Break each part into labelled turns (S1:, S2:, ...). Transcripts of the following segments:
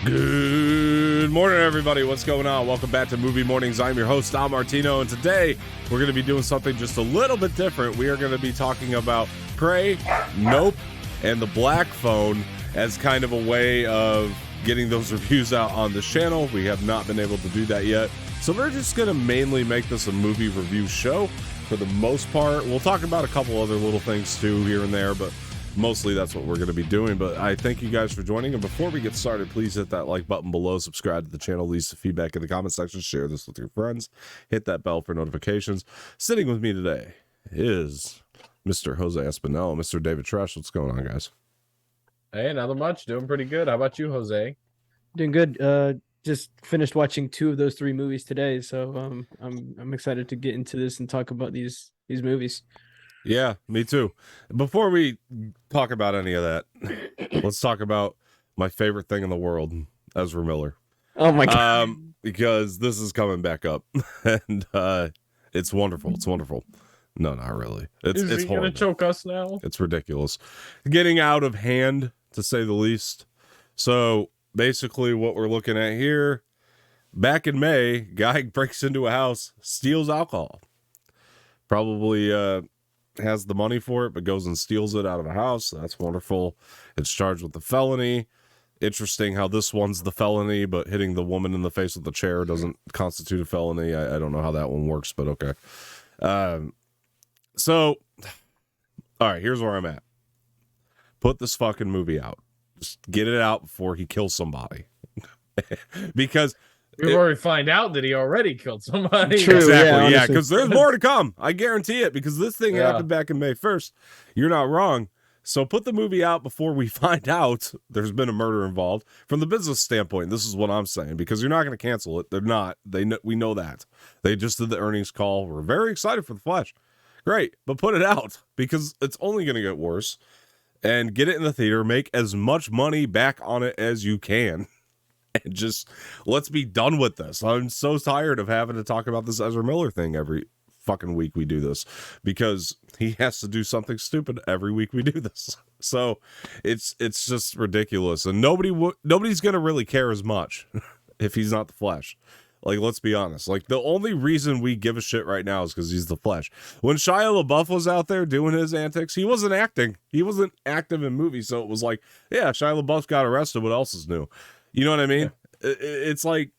S1: Good morning, everybody. What's going on? Welcome back to Movie Mornings. I'm your host, Martino, and today we're going to be doing something just a little bit different. We are going to be talking about Prey, Nope, and The Black Phone as kind of a way of getting those reviews out on the channel. We have not been able to do that yet, so we're just going to mainly make this a movie review show for the most part. We'll talk about a couple other little things too here and there, but mostly that's what we're going to be doing. But I thank you guys for joining, and before we get started, please hit that like button below, subscribe to the channel, leave some feedback in the comment section, share this with your friends, hit that bell for notifications. Sitting with me today is Mr. Jose Espinel, Mr. David Tresch. What's going on, guys?
S2: Hey, not much. Doing pretty good. How about you, Jose?
S3: Doing good. Just finished watching 2 of those 3 movies today, so I'm excited to get into this and talk about these movies.
S1: Yeah, me too. Before we talk about any of that, let's talk about my favorite thing in the world, Ezra Miller.
S3: Oh my god!
S1: Because this is coming back up, and it's wonderful. It's wonderful. No, not really. It's
S2: Is he gonna choke us now?
S1: It's ridiculous, getting out of hand to say the least. So basically, what we're looking at here, back in May, guy breaks into a house, steals alcohol, probably has the money for it, but goes and steals it out of a house. That's wonderful. It's charged with the felony. Interesting how this one's the felony, but hitting the woman in the face with the chair doesn't constitute a felony. I don't know how that one works, but okay. So, all right, here's where I'm at. Put this fucking movie out. Just get it out before he kills somebody. Because
S2: we've already find out that he already killed somebody.
S1: True, exactly,
S3: yeah,
S1: because there's more to come. I guarantee it, because this thing happened back in May 1st. You're not wrong. So put the movie out before we find out there's been a murder involved. From the business standpoint, this is what I'm saying, because you're not going to cancel it. They're not. We know that. They just did the earnings call. We're very excited for The Flash. Great, but put it out, because it's only going to get worse. And get it in the theater. Make as much money back on it as you can. And just let's be done with this. I'm so tired of having to talk about this Ezra Miller thing every fucking week we do this, because he has to do something stupid every week we do this. So it's just ridiculous, and nobody's gonna really care as much if he's not the Flash. Like, let's be honest. Like, the only reason we give a shit right now is because he's the Flash. When Shia LaBeouf was out there doing his antics, he wasn't acting. He wasn't active in movies, so it was like, yeah, Shia LaBeouf got arrested. What else is new? You know what I mean? Yeah. It's like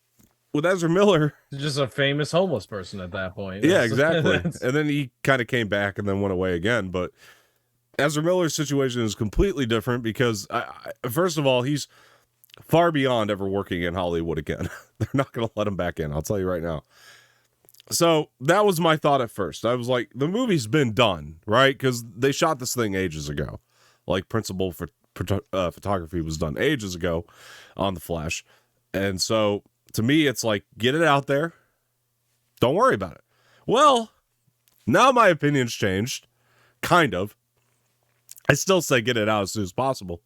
S1: with Ezra Miller,
S2: just a famous homeless person at that point.
S1: Yeah, exactly. And then he kind of came back and then went away again. But Ezra Miller's situation is completely different, because first of all, he's far beyond ever working in Hollywood again. They're not going to let him back in. I'll tell you right now. So that was my thought at first. I was like, the movie's been done, right? Because they shot this thing ages ago. Like, principal for photography was done ages ago on The Flash. And so to me, it's like, get it out there. Don't worry about it. Well, now my opinion's changed. Kind of. I still say get it out as soon as possible.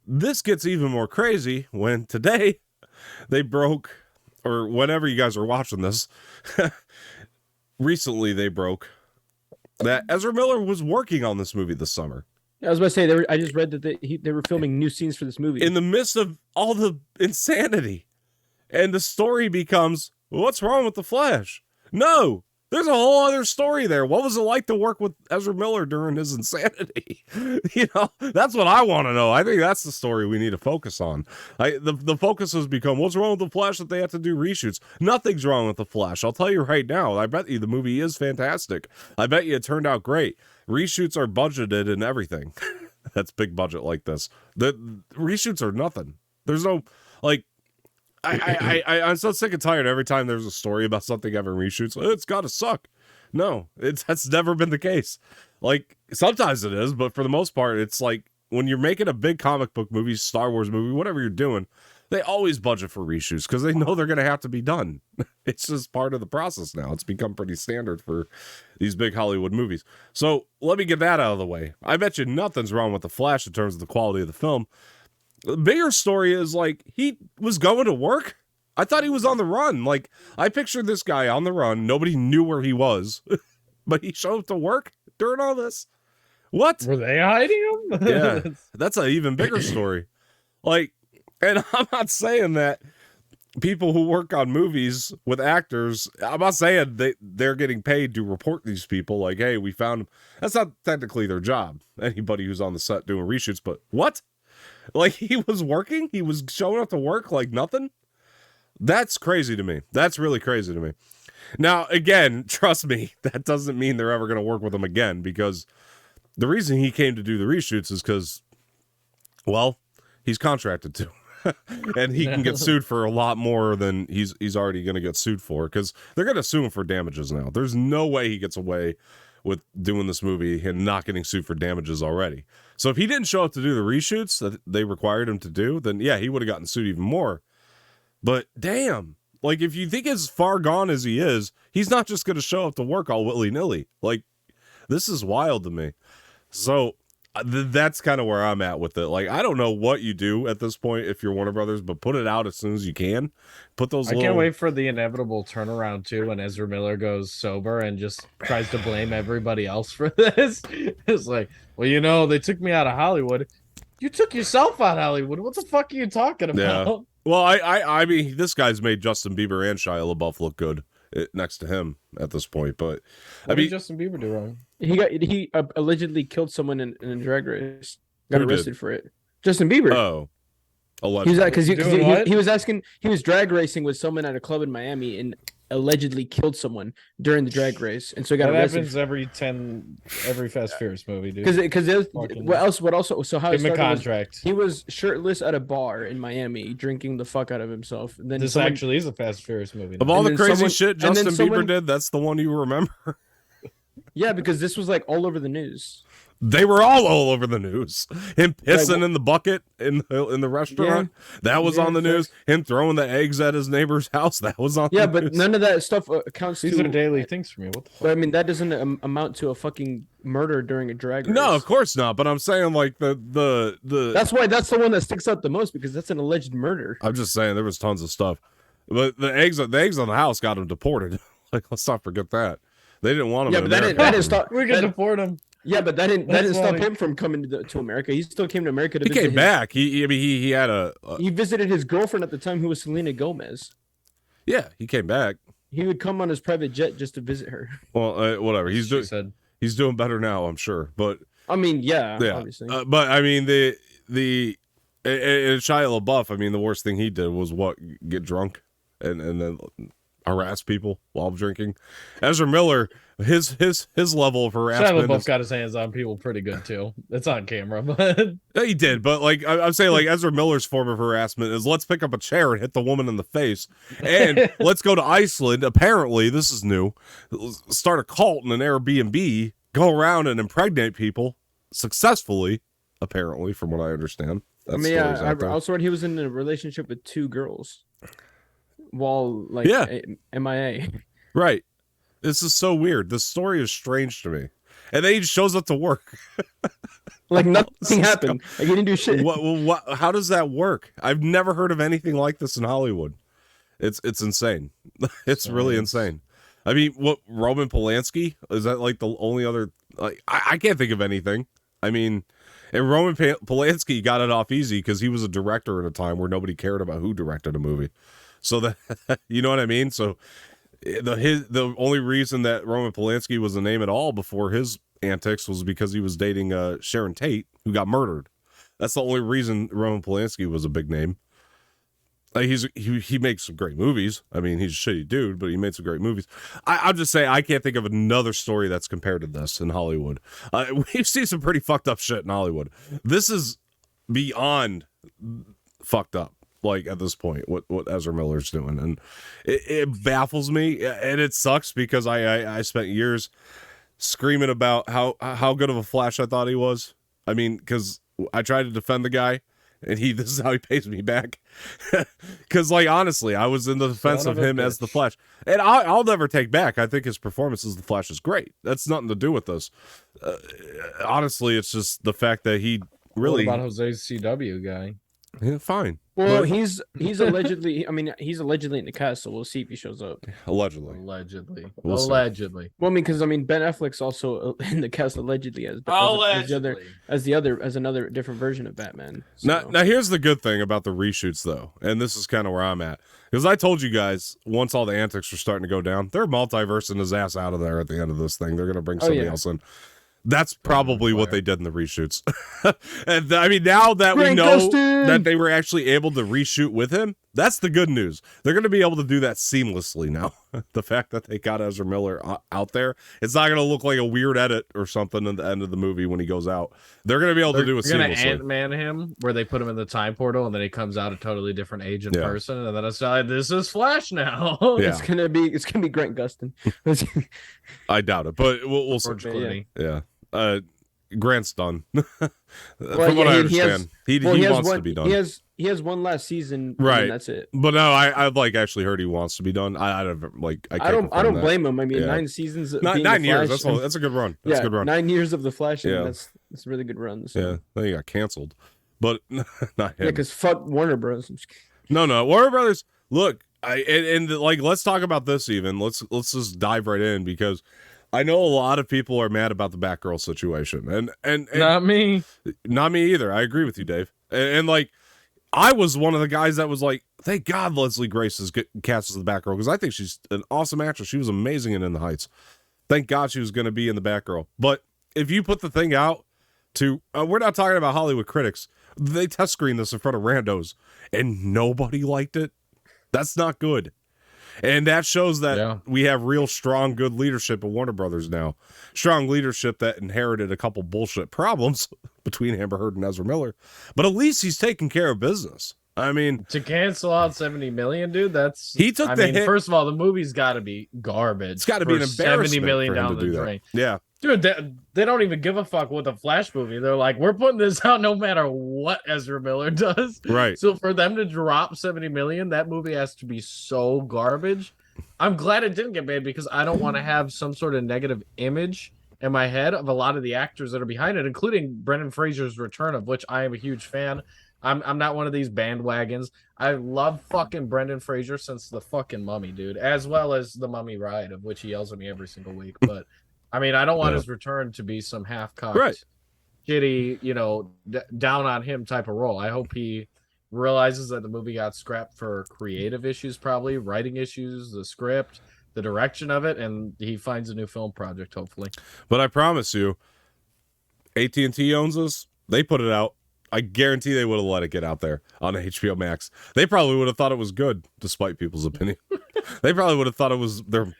S1: This gets even more crazy when today they broke, or whenever you guys are watching this, recently they broke that Ezra Miller was working on this movie this summer.
S3: I was about to say, I just read that they were filming new scenes for this movie
S1: in the midst of all the insanity, and the story becomes, what's wrong with the Flash? No, there's a whole other story there. What was it like to work with Ezra Miller during his insanity? You know, that's what I want to know. I think that's the story we need to focus on. The focus has become, what's wrong with the Flash that they have to do reshoots? Nothing's wrong with the Flash. I'll tell you right now. I bet you the movie is fantastic. I bet you it turned out great. Reshoots are budgeted and everything. That's big budget like this. The reshoots are nothing. There's no, like, I'm so sick and tired every time there's a story about something ever reshoots. It's got to suck. No, that's never been the case. Like, sometimes it is, but for the most part, it's like when you're making a big comic book movie, Star Wars movie, whatever you're doing, they always budget for reshoots because they know they're going to have to be done. It's just part of the process now. It's become pretty standard for these big Hollywood movies. So let me get that out of the way. I bet you nothing's wrong with The Flash in terms of the quality of the film. The bigger story is, like, he was going to work. I thought he was on the run. Like, I pictured this guy on the run. Nobody knew where he was, but he showed up to work during all this. What?
S2: Were they hiding him?
S1: Yeah, that's an even bigger story. Like, And I'm not saying that people who work on movies with actors, I'm not saying they're getting paid to report these people like, hey, we found them. That's not technically their job. Anybody who's on the set doing reshoots, but what? Like, he was working? He was showing up to work like nothing? That's crazy to me. That's really crazy to me. Now, again, trust me, that doesn't mean they're ever going to work with him again, because the reason he came to do the reshoots is because, well, he's contracted to. And he can get sued for a lot more than he's already going to get sued for, because they're going to sue him for damages now. There's no way he gets away with doing this movie and not getting sued for damages already. So if he didn't show up to do the reshoots that they required him to do, then yeah, he would have gotten sued even more. But damn, like, if you think as far gone as he is, he's not just going to show up to work all willy-nilly. Like, this is wild to me. So that's kind of where I'm at with it. Like, I don't know what you do at this point if you're Warner Brothers, but put it out as soon as you can. Put those.
S2: I can't wait for the inevitable turnaround too, when Ezra Miller goes sober and just tries to blame everybody else for this. It's like, well, you know, they took me out of Hollywood. You took yourself out of Hollywood. What the fuck are you talking about?
S1: Yeah. Well, I mean, this guy's made Justin Bieber and Shia LaBeouf look good next to him at this point. But
S2: What did Justin Bieber do wrong?
S3: He allegedly killed someone in a drag race. Got
S1: Who
S3: arrested
S1: did?
S3: for it. Justin Bieber.
S1: Oh,
S3: He was
S1: allegedly.
S3: because
S2: Doing what?
S3: he was asking, he was drag racing with someone at a club in Miami and allegedly killed someone during the drag race, and so he got
S2: That
S3: arrested.
S2: happens every Fast Furious movie, dude.
S3: Because
S2: Fucking-
S3: what also so how it
S2: Give him a
S3: started was
S2: contract.
S3: he was shirtless at a bar in Miami drinking the fuck out of himself, and then
S2: This
S3: someone-
S2: actually is a Fast Furious movie.
S1: Of
S2: now.
S1: all
S3: And
S1: the
S3: then
S1: crazy
S3: someone-
S1: shit
S3: and then
S1: Justin Bieber
S3: someone-
S1: did, that's the one you remember.
S3: yeah, because this was like all over the news.
S1: They were all over the news. Him pissing
S3: Like,
S1: in the bucket in the restaurant. That was
S3: Yeah,
S1: on the news. Him throwing the eggs at his neighbor's house. That was on
S3: Yeah,
S1: the
S3: but
S1: news.
S3: none of that stuff counts
S2: These
S3: to.
S2: are daily things for me. What the fuck?
S3: But I mean, that doesn't amount to a fucking murder during a drag race.
S1: No, of course not. But I'm saying, like, the
S3: That's why that's the one that sticks out the most, because that's an alleged murder.
S1: I'm just saying there was tons of stuff. But the eggs on the house got him deported. Like, let's not forget that. They didn't want him.
S3: Yeah,
S1: in
S3: but that
S1: America.
S3: didn't stop.
S2: We can deport him.
S3: Yeah, but that didn't
S2: That's
S3: stop
S2: funny.
S3: him from coming to America. He still came to America to
S1: He
S3: visit
S1: came
S3: his-
S1: back. He had a
S3: He visited his girlfriend at the time, who was Selena Gomez.
S1: yeah. He came back.
S3: He would come on his private jet just to visit her.
S1: Well, whatever.
S2: She said.
S1: He's doing better now, I'm sure. But
S3: I mean, yeah,
S1: yeah,
S3: obviously.
S1: but I mean and Shia LaBeouf. I mean, the worst thing he did was get drunk and then harass people while drinking. Ezra Miller, his level of
S2: Shia
S1: harassment.
S2: LaBeouf got his hands on people pretty good too. It's on camera, but
S1: Yeah, he did, but like I'm saying, like Ezra Miller's form of harassment is let's pick up a chair and hit the woman in the face, and let's go to Iceland. Apparently, this is new. Start a cult in an Airbnb, go around and impregnate people successfully. Apparently, from what I understand.
S3: I mean, yeah, I also read he was in a relationship with 2 girls while like
S1: Yeah.
S3: MIA.
S1: Right. This is so weird. This story is strange to me, and then he just shows up to work.
S3: Like nothing happened. Like he didn't do shit.
S1: What? How does that work? I've never heard of anything like this in Hollywood. It's insane. It's really insane. I mean, what, Roman Polanski? Is that like the only other? Like, I can't think of anything. I mean, and Roman Polanski got it off easy because he was a director at a time where nobody cared about who directed a movie. So that you know what I mean. So the only reason that Roman Polanski was a name at all before his antics was because he was dating Sharon Tate, who got murdered. That's the only reason Roman Polanski was a big name. Like he makes some great movies. I mean, he's a shitty dude, but he made some great movies. I'll just say I can't think of another story that's compared to this in Hollywood. We've seen some pretty fucked up shit in Hollywood. This is beyond fucked up. Like at this point, what Ezra Miller's doing, and it baffles me, and it sucks because I spent years screaming about how good of a Flash I thought he was. I mean, because I tried to defend the guy, and this is how he pays me back. Because, like, honestly, I was in the defense
S2: Son
S1: of
S2: of a
S1: him as
S2: bitch.
S1: the Flash, and I'll never take back. I think his performance as the Flash is great. That's nothing to do with this. Honestly, it's just the fact that he really.
S2: What about Jose's CW guy?
S1: Yeah, fine.
S3: Well,
S1: But-
S3: he's allegedly. I mean, he's allegedly in the cast, so we'll see if he shows up.
S1: allegedly.
S2: Allegedly.
S1: We'll see.
S2: Allegedly.
S3: Well, I mean, because Ben Affleck's also in the cast allegedly as another different version of Batman. So.
S1: Now here's the good thing about the reshoots, though, and this is kind of where I'm at, because I told you guys once all the antics were starting to go down, they're multiversing his ass out of there at the end of this thing. They're gonna bring somebody else in. That's probably what they did in the reshoots. And I mean, now that we know that they were actually able to reshoot with him, that's the good news. They're going to be able to do that seamlessly now. The fact that they got Ezra Miller out there, it's not going to look like a weird edit or something at the end of the movie when he goes out. They're going to be able to do it
S2: They're
S1: seamlessly.
S2: gonna Ant-Man him, where they put him in the time portal, and then he comes out a totally different age and person, and then it's like, this is Flash now.
S1: Yeah.
S3: It's gonna be Grant Gustin.
S1: I doubt it, but we'll see.
S2: George Clooney.
S1: Yeah. Grant's done. From
S3: Well,
S1: what
S3: yeah,
S1: I
S3: he has-
S1: understand, he wants to be done.
S3: He has one last season,
S1: Right.
S3: And that's it.
S1: But no, I've like actually heard he wants to be done. I don't like. I
S3: don't blame him. I mean,
S1: Yeah.
S3: 9 seasons, of
S1: Nine,
S3: being
S1: 9
S3: the
S1: years.
S3: Flash,
S1: That's a good run. That's a good run.
S3: 9 years of the Flash.
S1: Yeah.
S3: And that's a really good run. So.
S1: Yeah, then he got canceled, but not
S3: Yeah,
S1: him.
S3: because fuck Warner Bros.
S1: No, Warner Brothers. Look, and like let's talk about this. Even let's just dive right in, because I know a lot of people are mad about the Batgirl situation, and
S2: Not me.
S1: not me either. I agree with you, Dave. And like, I was one of the guys that was like, thank God Leslie Grace is cast as the Batgirl, because I think she's an awesome actress. She was amazing in the Heights. Thank God she was going to be in the Batgirl. But if you put the thing out to, we're not talking about Hollywood critics. They test screened this in front of randos, and nobody liked it. That's not good. And that shows that we have real strong, good leadership at Warner Brothers now. Strong leadership that inherited a couple bullshit problems between Amber Heard and Ezra Miller. But at least he's taking care of business. I mean,
S2: To cancel out 70 million, dude, that's
S1: He took the hit.
S2: First of all, the movie's got to be garbage.
S1: it's got to be an
S2: for
S1: embarrassment
S2: 70 million
S1: for him
S2: down
S1: to do
S2: the
S1: that.
S2: drain.
S1: Yeah.
S2: Dude, they don't even give a fuck with the Flash movie. They're like, we're putting this out no matter what Ezra Miller does.
S1: Right.
S2: So for them to drop 70 million, that movie has to be so garbage. I'm glad it didn't get made, because I don't want to have some sort of negative image in my head of a lot of the actors that are behind it, including Brendan Fraser's return, of which I am a huge fan. I'm not one of these bandwagons. I love fucking Brendan Fraser since the fucking Mummy, dude, as well as the Mummy Ride, of which he yells at me every single week. But I mean, I don't want his return to be some half-cocked, shitty, down on him type of role. I hope he realizes that the movie got scrapped for creative issues, probably writing issues, the script, the direction of it, and he finds a new film project, hopefully.
S1: But I promise you, AT&T owns this. They put it out. I guarantee they would have let it get out there on HBO Max. They probably would have thought it was good, despite people's opinion. They probably would have thought it was their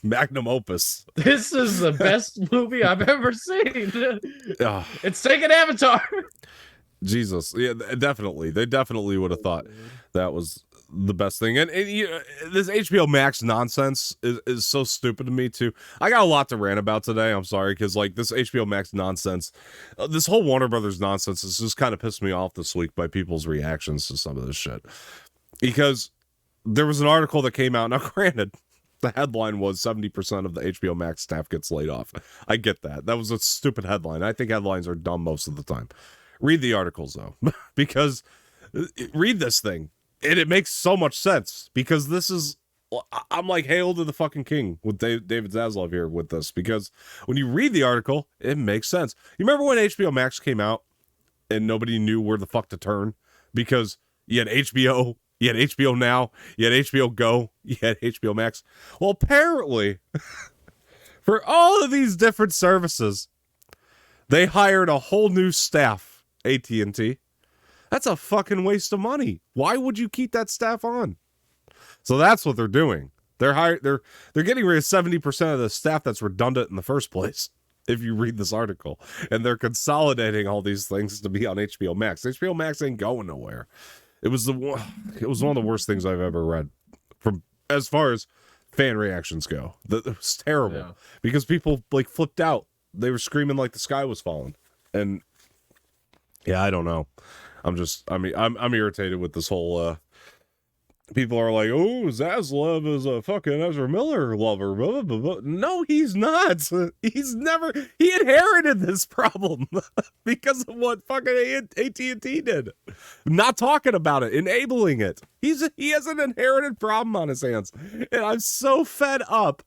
S1: magnum opus.
S2: This is the best movie I've ever seen.
S1: Ah,
S2: It's taking Avatar.
S1: Jesus. Yeah, definitely. They definitely would have thought that was the best thing. And this HBO Max nonsense is so stupid to me, too. I got a lot to rant about today. I'm sorry, because like this HBO Max nonsense, this whole Warner Brothers nonsense has just kind of pissed me off this week by people's reactions to some of this shit. Because there was an article that came out. Now, granted, the headline was 70% of the HBO Max staff gets laid off. I get that. That was a stupid headline. I think headlines are dumb most of the time. Read the articles, though, because read this thing. And it makes so much sense, because this is, I'm like, hail to the fucking king with David Zaslav here with this, because when you read the article, it makes sense. You remember when HBO Max came out and nobody knew where the fuck to turn, because you had HBO, you had HBO Now, you had HBO Go, you had HBO Max. Well, apparently, for all of these different services, they hired a whole new staff, AT&T. That's a fucking waste of money. Why would you keep that staff on? So that's what they're doing. They're getting rid of 70% of the staff that's redundant in the first place, if you read this article. And they're consolidating all these things to be on HBO Max. HBO Max ain't going nowhere. It was one of the worst things I've ever read, from as far as fan reactions go. It was terrible because people like flipped out. They were screaming like the sky was falling. And yeah, I don't know. I'm irritated with this whole people are like, oh, Zaslav is a fucking Ezra Miller lover. Blah, blah, blah. No, he's not. He inherited this problem because of what fucking AT&T did. Not talking about it, enabling it. He has an inherited problem on his hands. And I'm so fed up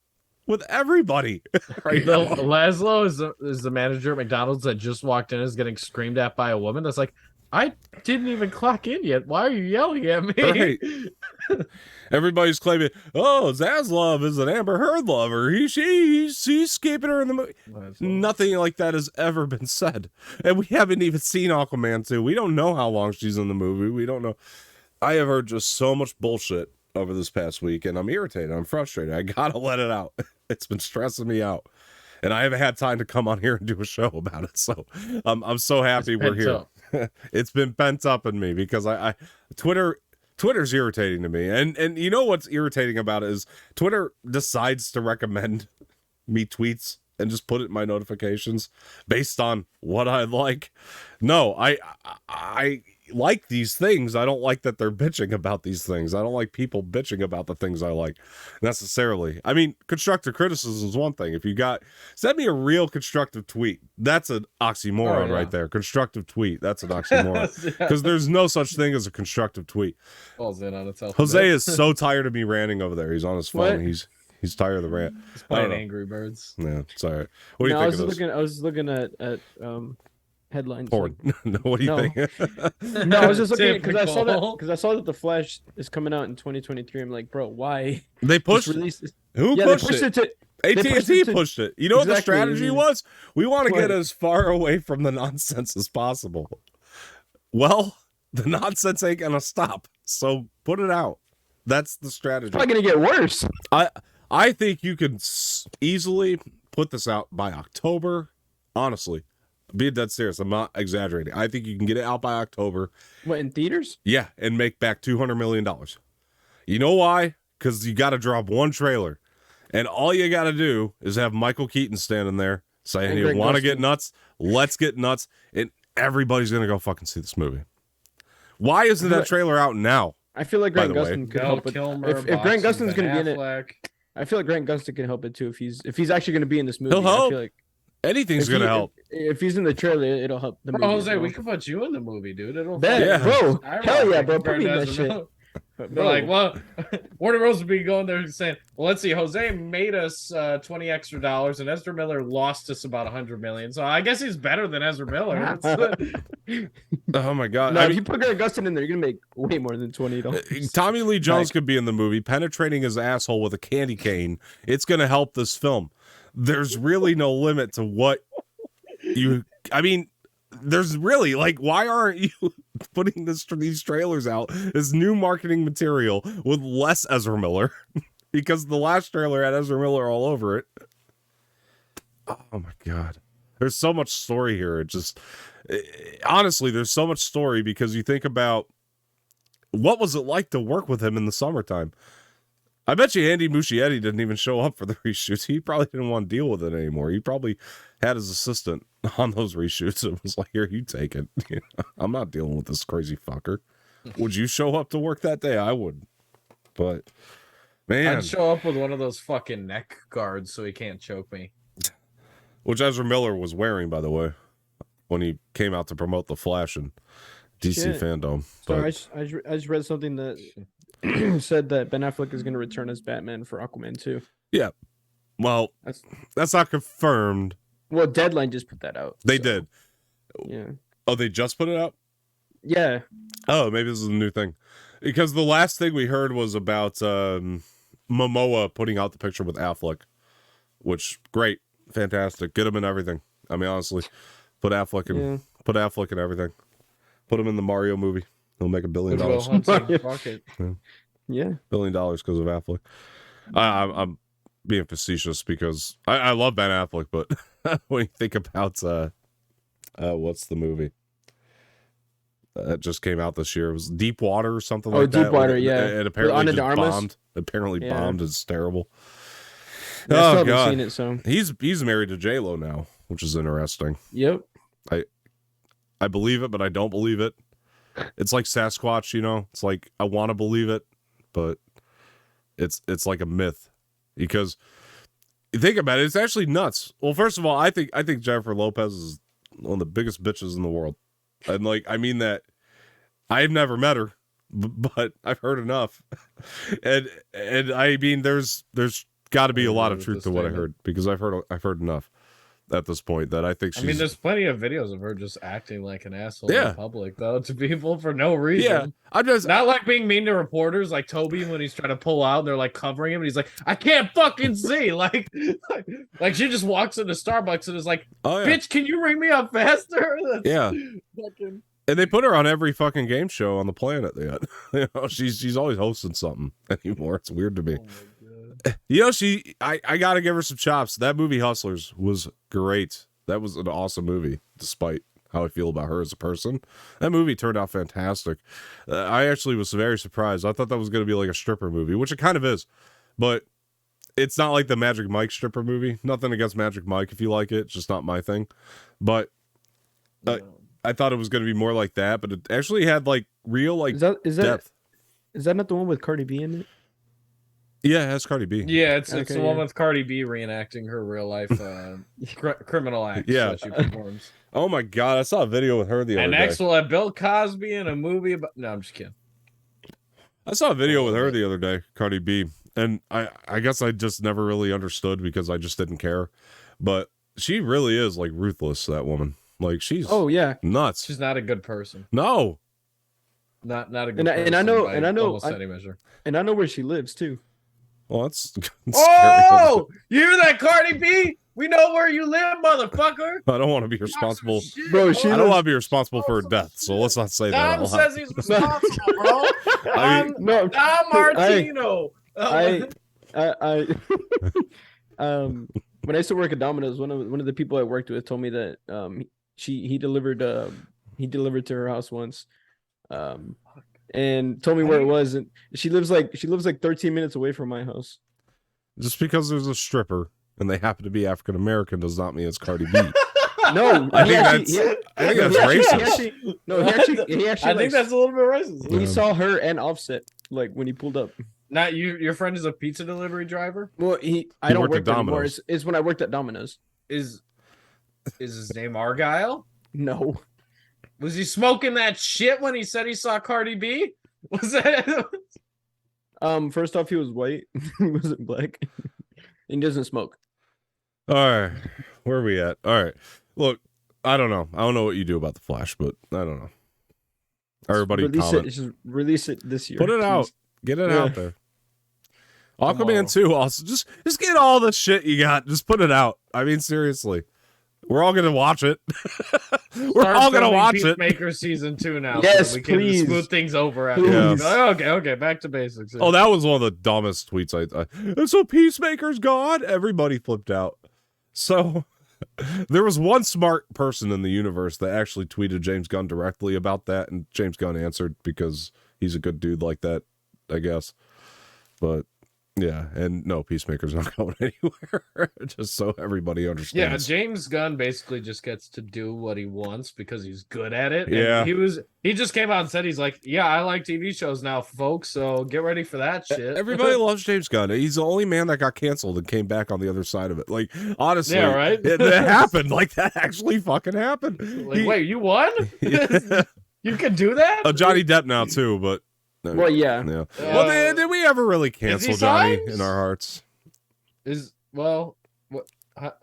S1: with everybody right now.
S2: Laszlo is the manager at McDonald's that just walked in, is getting screamed at by a woman that's like, I didn't even clock in yet. Why are you yelling at me?
S1: Right. Everybody's claiming, oh, Zaslav is an Amber Heard lover. He's keeping her in the movie. Nothing like that has ever been said. And we haven't even seen Aquaman 2. We don't know how long she's in the movie. We don't know. I have heard just so much bullshit over this past week, and I'm irritated. I'm frustrated. I gotta let it out. It's been stressing me out. And I haven't had time to come on here and do a show about it. So I'm so happy we're here. It's been pent up in me because Twitter's irritating to me. And you know what's irritating about it is Twitter decides to recommend me tweets and just put it in my notifications based on what I like. No, I like these things. I don't like that they're bitching about these things. I don't like people bitching about the things I like necessarily. I mean, constructive criticism is one thing. If you send me a real constructive tweet, that's an oxymoron right there. Constructive tweet, that's an oxymoron. Because there's no such thing as a constructive tweet.
S2: Falls in on itself.
S1: Jose is so tired of me ranting over there. He's on his phone.
S3: What?
S1: He's tired of the rant.
S2: He's playing Angry Birds.
S1: Yeah, it's all right. What do you think of this?
S3: I was looking at headlines.
S1: Porn. No, what do you think?
S3: No, I was just looking because I saw that the Flash is coming out in 2023. I'm like, bro, why?
S1: They pushed
S3: release this?
S1: Who pushed it? AT&T pushed it. You know what the strategy was? We want to get as far away from the nonsense as possible. Well, the nonsense ain't gonna stop. So put it out. That's the strategy.
S3: It's probably gonna get worse.
S1: I think you could easily put this out by October. Honestly, being dead serious, I'm not exaggerating. I think you can get it out by October.
S3: What, in theaters?
S1: Yeah, and make back $200 million. You know why? Because you got to drop one trailer, and all you got to do is have Michael Keaton standing there saying, "You want to get nuts? Let's get nuts," and everybody's gonna go fucking see this movie. Why isn't that trailer out now?
S3: I feel like Grant Gustin could help it. If Grant Gustin's going to be in it, I feel like Grant Gustin can help it too. If he's actually going to be in this movie,
S1: he'll help.
S3: I feel like
S1: anything's going to help.
S3: If he's in the trailer, it'll help the movie.
S2: Jose, we can put you in the movie, dude. It'll
S3: bro. Hell yeah, bro. Put me in that shit.
S2: They're like, well, Warner Bros. Would be going there saying, well, let's see, Jose made us $20 extra, and Ezra Miller lost us about $100 million. So I guess he's better than Ezra Miller.
S1: Oh my god!
S3: No, if you put Grant Gustin in there, you're gonna make way more than $20.
S1: Tommy Lee Jones could be in the movie, penetrating his asshole with a candy cane. It's gonna help this film. There's really no limit to what you. I mean, there's really why aren't you putting these trailers out as new marketing material with less Ezra Miller? Because the last trailer had Ezra Miller all over it. Oh my god, there's so much story here. Honestly, there's so much story because you think about what was it like to work with him in the summertime. I bet you Andy Muschietti didn't even show up for the reshoots. He probably didn't want to deal with it anymore. He probably had his assistant on those reshoots and was like, here, you take it. I'm not dealing with this crazy fucker. Would you show up to work that day? I would. But, man.
S2: I'd show up with one of those fucking neck guards so he can't choke me.
S1: Which Ezra Miller was wearing, by the way, when he came out to promote The Flash and DC fandom.
S3: So I just read something that said that Ben Affleck is going to return as Batman for Aquaman 2.
S1: Yeah. Well, that's not confirmed.
S3: Well, Deadline just put that out.
S1: They did.
S3: Yeah.
S1: Oh, they just put it out?
S3: Yeah.
S1: Oh, maybe this is a new thing. Because the last thing we heard was about Momoa putting out the picture with Affleck, which, great, fantastic. Get him in everything. I mean, honestly, put Affleck in everything. Put him in the Mario movie. He'll make $1 billion.
S3: Yeah.
S1: $1 billion because of Affleck. I'm being facetious because I love Ben Affleck, but when you think about what's the movie that just came out this year? It was Deep Water or something like that.
S3: Oh, Deep Water, yeah.
S1: It apparently just bombed. Apparently bombed. It's terrible. I still haven't seen it, so he's married to J-Lo now, which is interesting.
S3: Yep.
S1: I believe it, but I don't believe it. It's like Sasquatch, It's like I want to believe it, but it's like a myth because you think about it, it's actually nuts. Well, first of all, I think Jennifer Lopez is one of the biggest bitches in the world, and like I mean that I've never met her, but I've heard enough, and I mean there's got to be a lot of truth to what I heard because I've heard enough at this point that I think she's.
S2: I mean, there's plenty of videos of her just acting like an asshole
S1: Yeah.
S2: in public, though, to people for no reason.
S1: Yeah, I'm just
S2: Not like being mean to reporters, like Toby when he's trying to pull out and they're like covering him, and he's like, "I can't fucking see." Like she just walks into Starbucks and is like,
S1: oh, yeah.
S2: "Bitch, can you ring me up faster?" That's
S1: Yeah.
S2: fucking...
S1: And they put her on every fucking game show on the planet. You know, she's always hosting something anymore. It's weird to me.
S2: Oh my God.
S1: You know, I gotta give her some chops. That movie Hustlers was great. That was an awesome movie, despite how I feel about her as a person. That movie turned out fantastic. I actually was very surprised. I thought that was going to be like a stripper movie, which it kind of is, but it's not like the Magic Mike stripper movie. Nothing against Magic Mike if you like it, it's just not my thing. But I thought it was going to be more like that, but it actually had like real like
S3: is
S1: depth.
S3: that not the one with Cardi B in it?
S1: Yeah, it has Cardi B.
S2: Yeah, it's
S3: Okay,
S2: the one
S3: yeah.
S2: with Cardi B reenacting her real life criminal acts
S1: Yeah.
S2: that she performs.
S1: Oh my god, I saw a video with her the other
S2: And
S1: day.
S2: next we'll have Bill Cosby in a movie about... No, I'm just kidding.
S1: I saw a video with her the other day, Cardi B, and I guess I just never really understood because I just didn't care. But she really is like ruthless, that woman. Like she's nuts.
S2: She's not a good person.
S1: No.
S2: Not a good person.
S3: And I know
S2: almost any measure.
S3: And I know where she lives too.
S1: Well, that's scary.
S2: Oh, you hear that, Cardi B? We know where you live, motherfucker.
S1: I don't want to be responsible.
S3: Bro,
S1: I don't want to be responsible for her death, so let's not say that.
S2: Tom
S1: out
S2: says
S1: loud.
S2: he's responsible, bro.
S3: No,
S2: Tom Martino.
S3: I when I used to work at Domino's, one of the people I worked with told me that he delivered to her house once, and told me where it was, and she lives like 13 minutes away from my house.
S1: Just because there's a stripper and they happen to be African American does not mean it's Cardi B.
S3: No,
S1: I think that's racist.
S3: He actually
S2: I think that's a little bit racist.
S3: he saw her and Offset like when he pulled up.
S2: Not you. Your friend is a pizza delivery driver.
S3: Well, I don't
S1: worked
S3: work
S1: at
S3: there anymore.
S1: Domino's.
S3: It's when I worked at Domino's.
S2: Is his name Argyle?
S3: No.
S2: Was he smoking that shit when he said he saw Cardi B? Was that?
S3: First off, he was white. He wasn't black. And he doesn't smoke.
S1: All right, where are we at? All right, look, I don't know what you do about the Flash, but I don't know. Everybody comment.
S3: Just release it this year.
S1: Put it out.
S3: please.
S1: Get it
S3: Yeah.
S1: out there. Aquaman 2 also. Just get all the shit you got. Just put it out. I mean, seriously. We're all going to watch it. We're all going to watch it.
S2: Peacemaker season 2 now.
S3: Yes,
S2: so we can
S3: please.
S2: smooth things over. After
S1: Please.
S2: Okay. Back to basics.
S1: Oh, that was one of the dumbest tweets and so Peacemaker's gone. Everybody flipped out. So there was one smart person in the universe that actually tweeted James Gunn directly about that, and James Gunn answered because he's a good dude like that, I guess. But yeah, and no, Peacemaker's not going anywhere. Just so everybody
S2: Yeah,
S1: understands.
S2: James Gunn basically just gets to do what he wants because he's good at it. And
S1: Yeah.
S2: he just came out and said he's like, yeah, I like TV shows now, folks. So get ready for that shit.
S1: Everybody loves James Gunn. He's the only man that got canceled and came back on the other side of it. Like, honestly,
S2: Yeah, right?
S1: it happened. Like, that actually fucking happened.
S2: Like, wait, you won? You can do that?
S1: Johnny Depp now too, but
S3: Well, yeah.
S1: yeah. Well, did we ever really cancel
S2: he
S1: Johnny
S2: signed?
S1: in our hearts?
S2: What?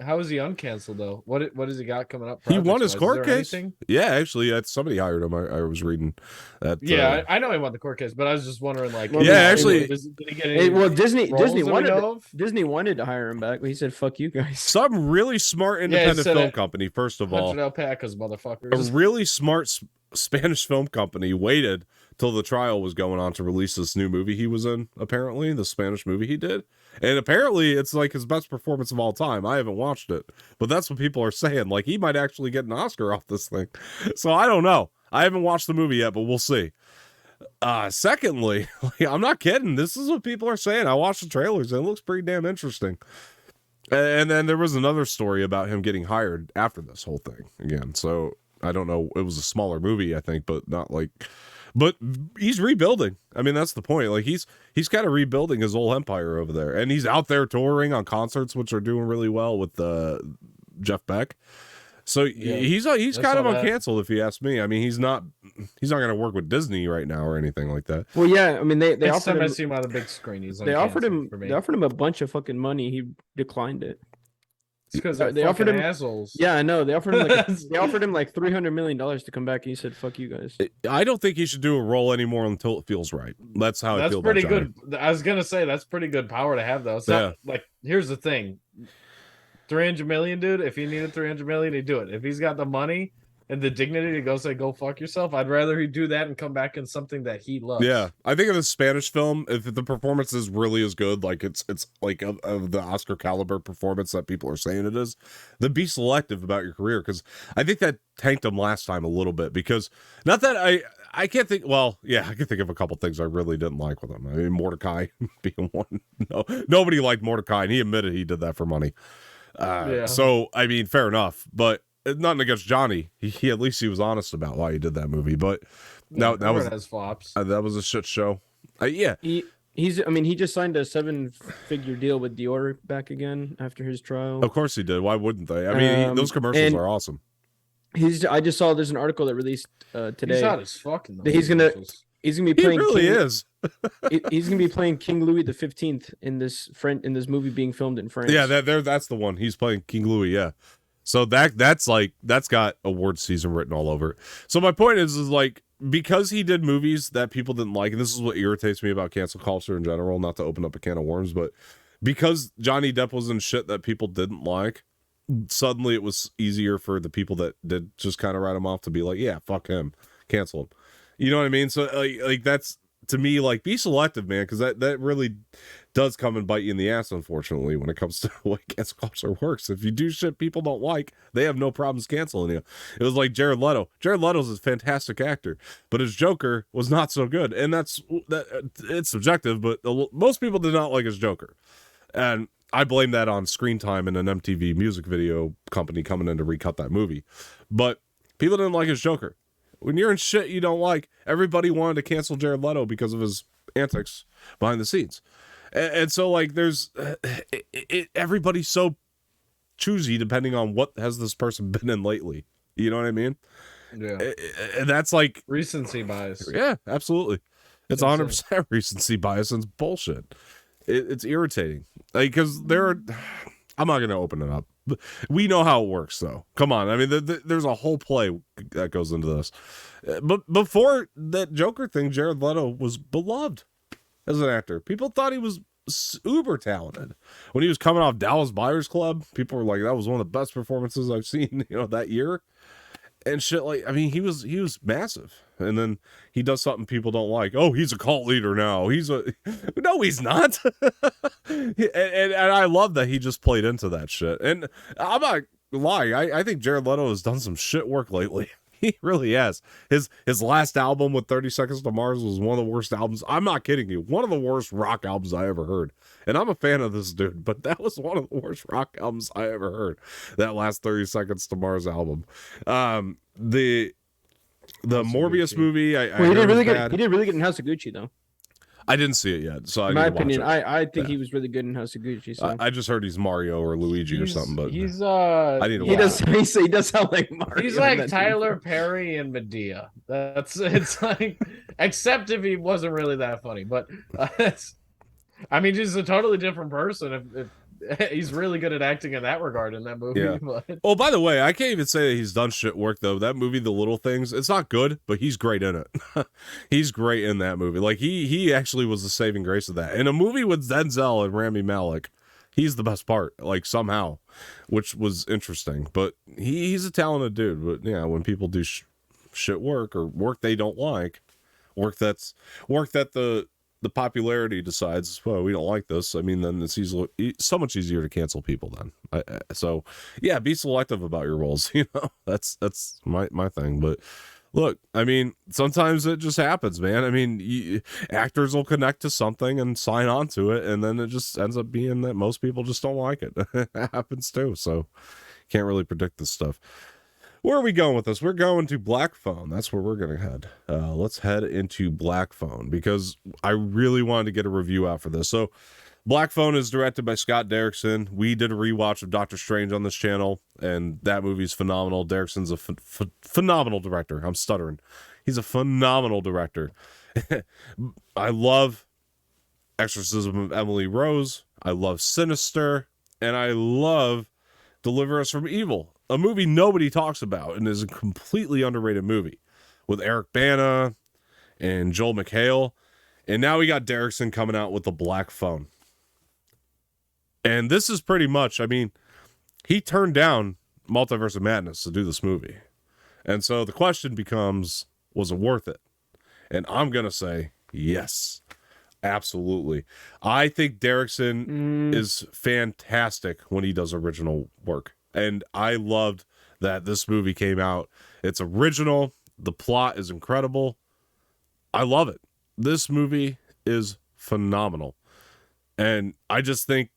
S2: How is he uncanceled though? What has he got coming up?
S1: He won his
S2: projects-wise?
S1: court
S2: Is there
S1: case.
S2: anything?
S1: Yeah, actually, somebody hired him. I was reading that.
S2: Yeah, I know he won the court case, but I was just wondering, like,
S3: Well,
S1: Yeah, actually-
S2: did he get any?
S3: Well, Disney
S2: roles that we
S3: wanted
S2: know of?
S3: Disney wanted to hire him back, but he said, "Fuck you guys."
S1: some really smart independent
S2: said
S1: film
S2: it.
S1: company. First of all,
S2: 100 alpacas, motherfuckers.
S1: a really smart Spanish film company waited till the trial was going on to release this new movie he was in. Apparently, the Spanish movie he did, and apparently it's like his best performance of all time. I haven't watched it, but that's what people are saying. Like, he might actually get an Oscar off this thing. So I don't know. I haven't watched the movie yet, but we'll see. Secondly, I'm not kidding. This is what people are saying. I watched the trailers and it looks pretty damn interesting. And then there was another story about him getting hired after this whole thing again. So I don't know. It was a smaller movie, I think, but not like But he's rebuilding. I mean, that's the point. Like he's kind of rebuilding his whole empire over there, and he's out there touring on concerts, which are doing really well with Jeff Beck. So he's kind of uncanceled, if you ask me. I mean, he's not going to work with Disney right now or anything like that.
S3: Well, yeah, I mean they offered him.
S2: I see him on the big screen. He's
S3: they offered him a bunch of fucking money. He declined it.
S2: It's because
S3: they offered him
S2: assholes.
S3: Yeah, I know. They offered him like $300 million to come back, and he said, "Fuck you guys."
S1: I don't think he should do a role anymore until it feels right. That's how I feel.
S2: That's pretty good. I was gonna say that's pretty good power to have, though. It's not like, here's the thing: 300 million, dude. If he needed 300 million, he'd do it. If he's got the money and the dignity to go say, "Go fuck yourself," I'd rather he do that and come back in something that he loves.
S1: Yeah, I think in the Spanish film, if the performance is really as good, like it's like of the Oscar caliber performance that people are saying it is, then be selective about your career, because I think that tanked him last time a little bit. Because not that I can't think. Well, yeah, I can think of a couple things I really didn't like with him. I mean, Mordecai being one. No, nobody liked Mordecai, and he admitted he did that for money. So I mean, fair enough, but nothing against Johnny. He at least he was honest about why he did that movie. But that was
S2: flops.
S1: That was a shit show. Yeah.
S3: He just signed a 7-figure deal with Dior back again after his trial.
S1: Of course he did. Why wouldn't they? I mean, those commercials are awesome.
S3: I just saw there's an article that released today.
S2: He's hot as fuck in those
S3: he's gonna be playing.
S1: He really is.
S3: He's gonna be playing King Louis XV in this movie being filmed in France.
S1: Yeah, that's the one. He's playing King Louis. Yeah. So that's got award season written all over it. So my point is like, because he did movies that people didn't like, and this is what irritates me about cancel culture in general, not to open up a can of worms, but because Johnny Depp was in shit that people didn't like, suddenly it was easier for the people that did just kind of write him off to be like, yeah, fuck him, cancel him. You know what I mean? So like that's, to me, like, be selective, man, because that really does come and bite you in the ass, unfortunately, when it comes to the way cancel culture works. If you do shit people don't like, they have no problems canceling you. It was like Jared Leto. Jared Leto's a fantastic actor, but his Joker was not so good, and it's subjective, but most people did not like his Joker, and I blame that on screen time and an MTV music video company coming in to recut that movie. But people didn't like his Joker. When you're in shit you don't like, everybody wanted to cancel Jared Leto because of his antics behind the scenes. And so, like, there's everybody's so choosy depending on what has this person been in lately. You know what I mean?
S2: Yeah.
S1: And that's like
S2: recency bias.
S1: Yeah, absolutely. It's 100% recency bias, and it's bullshit. It's irritating. Like, because I'm not going to open it up. We know how it works, though. Come on. I mean, there's a whole play that goes into this. But before that Joker thing, Jared Leto was beloved as an actor. People thought he was uber talented. When he was coming off Dallas Buyers Club, people were like, that was one of the best performances I've seen, that year. And shit, like, I mean, he was massive. And then he does something people don't like. Oh, he's a cult leader now. No, he's not. and I love that he just played into that shit. And I'm not lying. I think Jared Leto has done some shit work lately. He really has. His last album with 30 Seconds to Mars was one of the worst albums. I'm not kidding you. One of the worst rock albums I ever heard. And I'm a fan of this dude, but that was one of the worst rock albums I ever heard. That last 30 Seconds to Mars album. The Morbius movie,
S3: he did really good. He did really good in House of Gucci, though.
S1: I didn't see it yet, so
S3: in my opinion, I think he was really good in House of Gucci. So.
S1: I just heard he's Mario or Luigi or something, but
S2: he's
S1: I need to watch it.
S3: He does sound like Mario.
S2: He's like Tyler Perry and Medea. It's like, except if he wasn't really that funny, but I mean, he's a totally different person. If he's really good at acting in that regard in that movie.
S1: Yeah.
S2: But...
S1: Oh, by the way, I can't even say that he's done shit work, though. That movie, The Little Things, it's not good, but he's great in it. He's great in that movie. Like, he actually was the saving grace of that. In a movie with Denzel and Rami Malek, he's the best part, like, somehow, which was interesting. But he's a talented dude. But, yeah, when people do shit work or work they don't like, work that the popularity decides, well, we don't like this. I mean, then it's so much easier to cancel people then. So yeah, be selective about your roles. That's my thing. But look, I mean, sometimes it just happens, man. I mean, actors will connect to something and sign on to it, and then it just ends up being that most people just don't like it. It happens too. So can't really predict this stuff. Where are we going with this? We're going to Black Phone. That's where we're going to head. Let's head into Black Phone because I really wanted to get a review out for this. So Black Phone is directed by Scott Derrickson. We did a rewatch of Doctor Strange on this channel, and that movie's phenomenal. Derrickson's a phenomenal director. I'm stuttering. He's a phenomenal director. I love Exorcism of Emily Rose. I love Sinister. And I love Deliver Us from Evil, a movie nobody talks about and is a completely underrated movie with Eric Bana and Joel McHale. And now we got Derrickson coming out with the Black Phone. And this is pretty much, I mean, he turned down Multiverse of Madness to do this movie. And so the question becomes, was it worth it? And I'm going to say yes. Absolutely. I think Derrickson is fantastic when he does original work. And I loved that this movie came out. It's original. The plot is incredible. I love it. This movie is phenomenal. And I just think,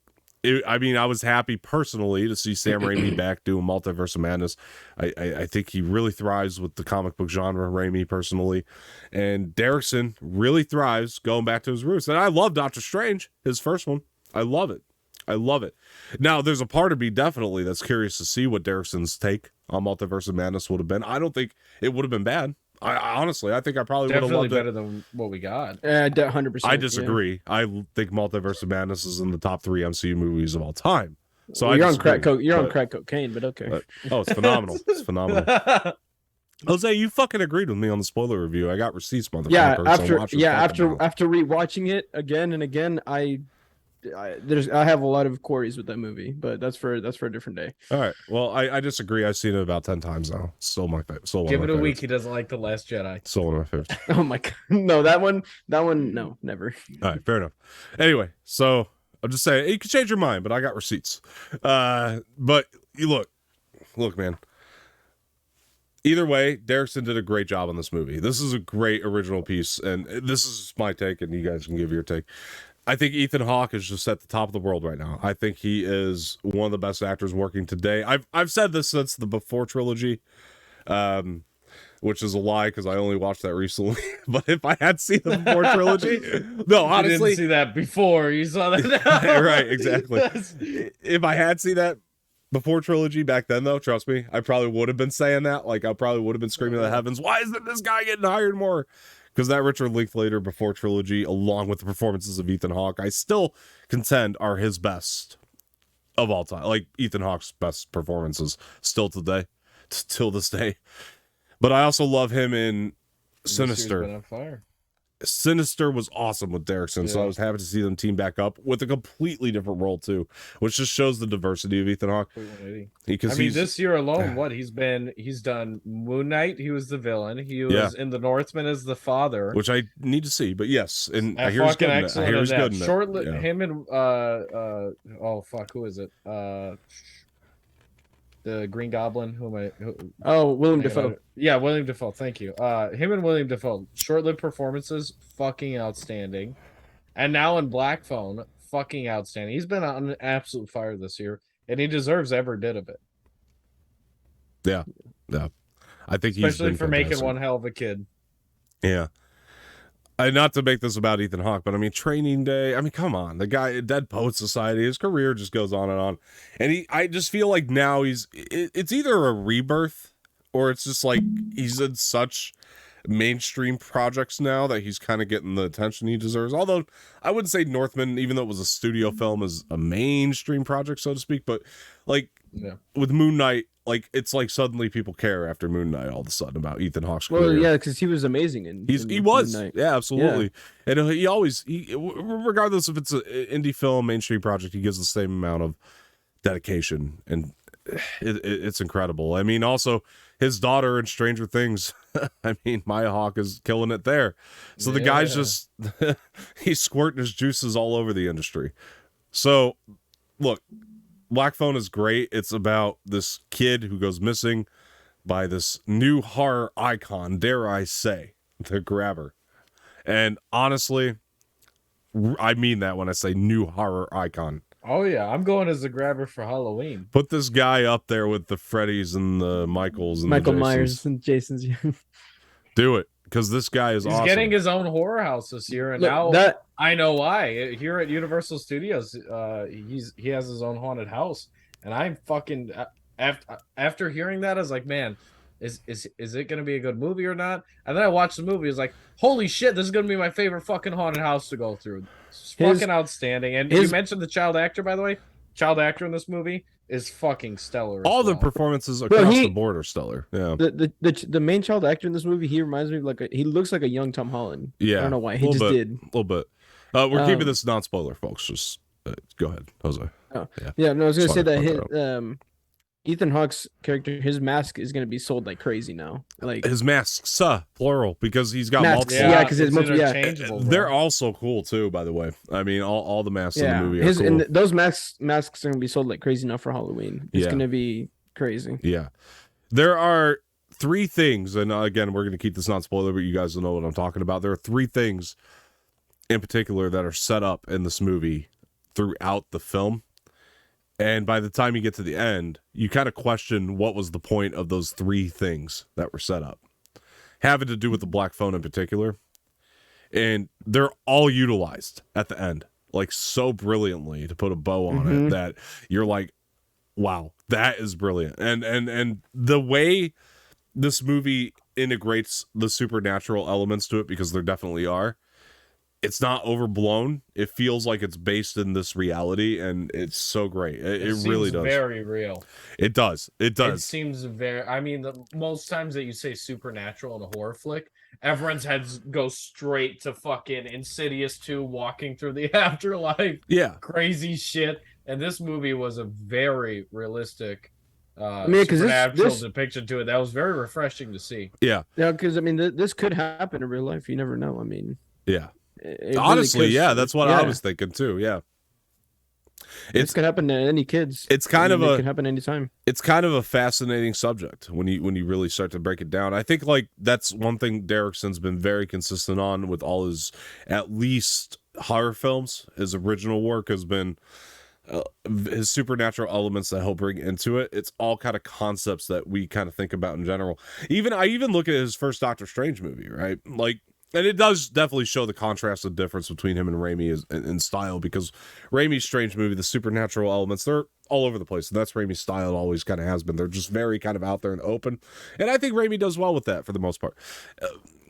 S1: I was happy personally to see Sam Raimi back doing Multiverse of Madness. I think he really thrives with the comic book genre, Raimi, personally. And Derrickson really thrives going back to his roots. And I love Doctor Strange, his first one. I love it. I love it. Now, there's a part of me definitely that's curious to see what Derrickson's take on Multiverse of Madness would have been. I don't think it would have been bad. I think I probably would have loved it.
S2: Better than what we got.
S3: 100%.
S1: I disagree. Yeah. I think Multiverse of Madness is in the top 3 MCU movies of all time. So
S3: you're on crack cocaine, but okay.
S1: It's phenomenal. It's phenomenal. Jose, you fucking agreed with me on the spoiler review. I got receipts, motherfucker.
S3: After rewatching it again and again, I have a lot of queries with that movie, but that's for a different day.
S1: All right. Well, I disagree. I've seen it about 10 times now. Still my favorite.
S2: Give it a week. He doesn't like The Last Jedi.
S1: Still one of my favorites.
S3: Oh my god. No, that one, no, never.
S1: All right, fair enough. Anyway, so I'm just saying you can change your mind, but I got receipts. But you look, man. Either way, Derrickson did a great job on this movie. This is a great original piece, and this is my take, and you guys can give your take. I think Ethan Hawke is just at the top of the world right now. I think he is one of the best actors working today. I've said this since the Before trilogy, which is a lie because I only watched that recently. But if I had seen the Before trilogy, no, honestly,
S2: you didn't see that before. You saw that now.
S1: Right, exactly. If I had seen that Before trilogy back then, though, trust me, I probably would have been saying that. Like, I probably would have been screaming to the heavens, why isn't this guy getting hired more? Because that Richard Linklater Before trilogy, along with the performances of Ethan Hawke, I still contend are his best of all time. Like, Ethan Hawke's best performances still today, till this day. But I also love him in Sinister.
S2: Been on fire.
S1: Sinister was awesome with Derrickson, so I was happy to see them team back up with a completely different role too, which just shows the diversity of Ethan Hawke.
S2: Because this year alone, he's done Moon Knight. He was the villain. He was in The Northman as the father,
S1: which I need to see. But yes, and I hear he's good. I hear he's good.
S2: Him and who is it? The Green Goblin.
S3: William Dafoe.
S2: Yeah, William Dafoe. Thank you. Him and William Dafoe. Short-lived performances, fucking outstanding. And now in Black Phone, fucking outstanding. He's been on an absolute fire this year, and he deserves every bit of it.
S1: Yeah. I think
S2: especially for making one hell of a kid.
S1: Yeah. Not to make this about Ethan Hawke, but I mean, Training Day. I mean, come on, the guy, Dead Poet Society. His career just goes on and on, and I just feel like now it's either a rebirth or it's just like he's in such mainstream projects now that he's kind of getting the attention he deserves. Although I wouldn't say Northman, even though it was a studio film, is a mainstream project, so to speak. But like with Moon Knight, like it's like suddenly people care after Moon Knight all of a sudden about Ethan Hawke's career.
S3: Well, yeah, because he was amazing
S1: he was, yeah, absolutely. Yeah. And he always, regardless if it's an indie film, mainstream project, he gives the same amount of dedication, and it's incredible. I mean, also his daughter in Stranger Things. I mean, Maya Hawke is killing it there. So the guy's just he's squirting his juices all over the industry. So look. Black Phone is great. It's about this kid who goes missing by this new horror icon, dare I say, the Grabber. And honestly, I mean that when I say new horror icon.
S2: Oh yeah, I'm going as the grabber for Halloween.
S1: Put this guy up there with the Freddys and the Michaels and
S3: Michael
S1: the
S3: Myers
S1: Jasons.
S3: and Jason's.
S1: Do it, because this guy is
S2: He's
S1: awesome.
S2: getting his own horror house this year, and
S3: Look,
S2: now
S3: that
S2: I know why. Here at Universal Studios, he has his own haunted house, and I'm fucking after hearing that, I was like, man, is it gonna be a good movie or not? And then I watched the movie. It's like, holy shit, this is gonna be my favorite fucking haunted house to go through. It's
S3: his
S2: fucking outstanding. And you
S3: his
S2: mentioned the child actor, by the way. Child actor in this movie is fucking stellar.
S1: All
S2: as
S1: the
S2: well.
S1: performances
S3: Well,
S1: across
S3: he-
S1: the board are stellar. Yeah,
S3: the main child actor in this movie, he reminds me of he looks like a young Tom Holland.
S1: yeah.
S3: I don't know why. He
S1: Little
S3: just
S1: bit,
S3: did.
S1: a little bit. We're keeping
S3: Um,
S1: this non-spoiler, folks. Just go ahead, Jose.
S3: Yeah, no, I was gonna
S1: Just
S3: say
S1: wanted
S3: that
S1: to point
S3: Ethan Hawke's character, his mask is gonna be sold like crazy now. Like
S1: His masks, plural, because he's got
S3: Masks,
S1: multiple.
S3: yeah, 'cause it's multiple- yeah.
S2: interchangeable, bro.
S1: They're also cool too, by the way. I mean, all the masks in the movie are
S3: his
S1: cool.
S3: and those masks are gonna be sold like crazy now for Halloween. It's
S1: Yeah.
S3: gonna be crazy.
S1: Yeah. There are three things, and again, we're going to keep this non-spoiler, but you guys will know what I'm talking about. There are three things in particular that are set up in this movie throughout the film. And by the time you get to the end, you kind of question what was the point of those three things that were set up, having to do with the black phone in particular. And they're all utilized at the end, like so brilliantly, to put a bow on it, that you're like, wow, that is brilliant. And the way this movie integrates the supernatural elements to it, because there definitely are, it's not overblown. It feels like it's based in this reality, and it's so great. It really
S2: seems
S1: does.
S2: very real.
S1: It does. It
S2: It
S1: does.
S2: seems very. I mean, most times that you say supernatural in a horror flick, everyone's heads go straight to fucking Insidious 2, walking through the afterlife,
S1: Yeah.
S2: crazy shit. And this movie was a very realistic,
S3: mean, 'cause
S2: supernatural
S3: this-
S2: depiction to it. That was very refreshing to see.
S1: Yeah.
S3: Yeah, because I mean, this could happen in real life. You never know. I mean,
S1: Yeah.
S3: it really
S1: Honestly,
S3: could.
S1: yeah, that's what I
S3: Yeah.
S1: was thinking too. Yeah.
S3: This could happen to any kids.
S1: It's kind
S3: I mean,
S1: of
S3: it
S1: a
S3: could happen anytime.
S1: it's kind of a fascinating subject when you really start to break it down. I think like that's one thing Derrickson's been very consistent on with all his at least horror films. His original work has been his supernatural elements that he'll bring into it. It's all kind of concepts that we kind of think about in general. I even look at his first Doctor Strange movie, right? Like, and it does definitely show the contrast and difference between him and Raimi in style, because Raimi's Strange movie, the supernatural elements, they're all over the place. And that's Raimi's style. It always kind of has been. They're just very kind of out there and open. And I think Raimi does well with that for the most part.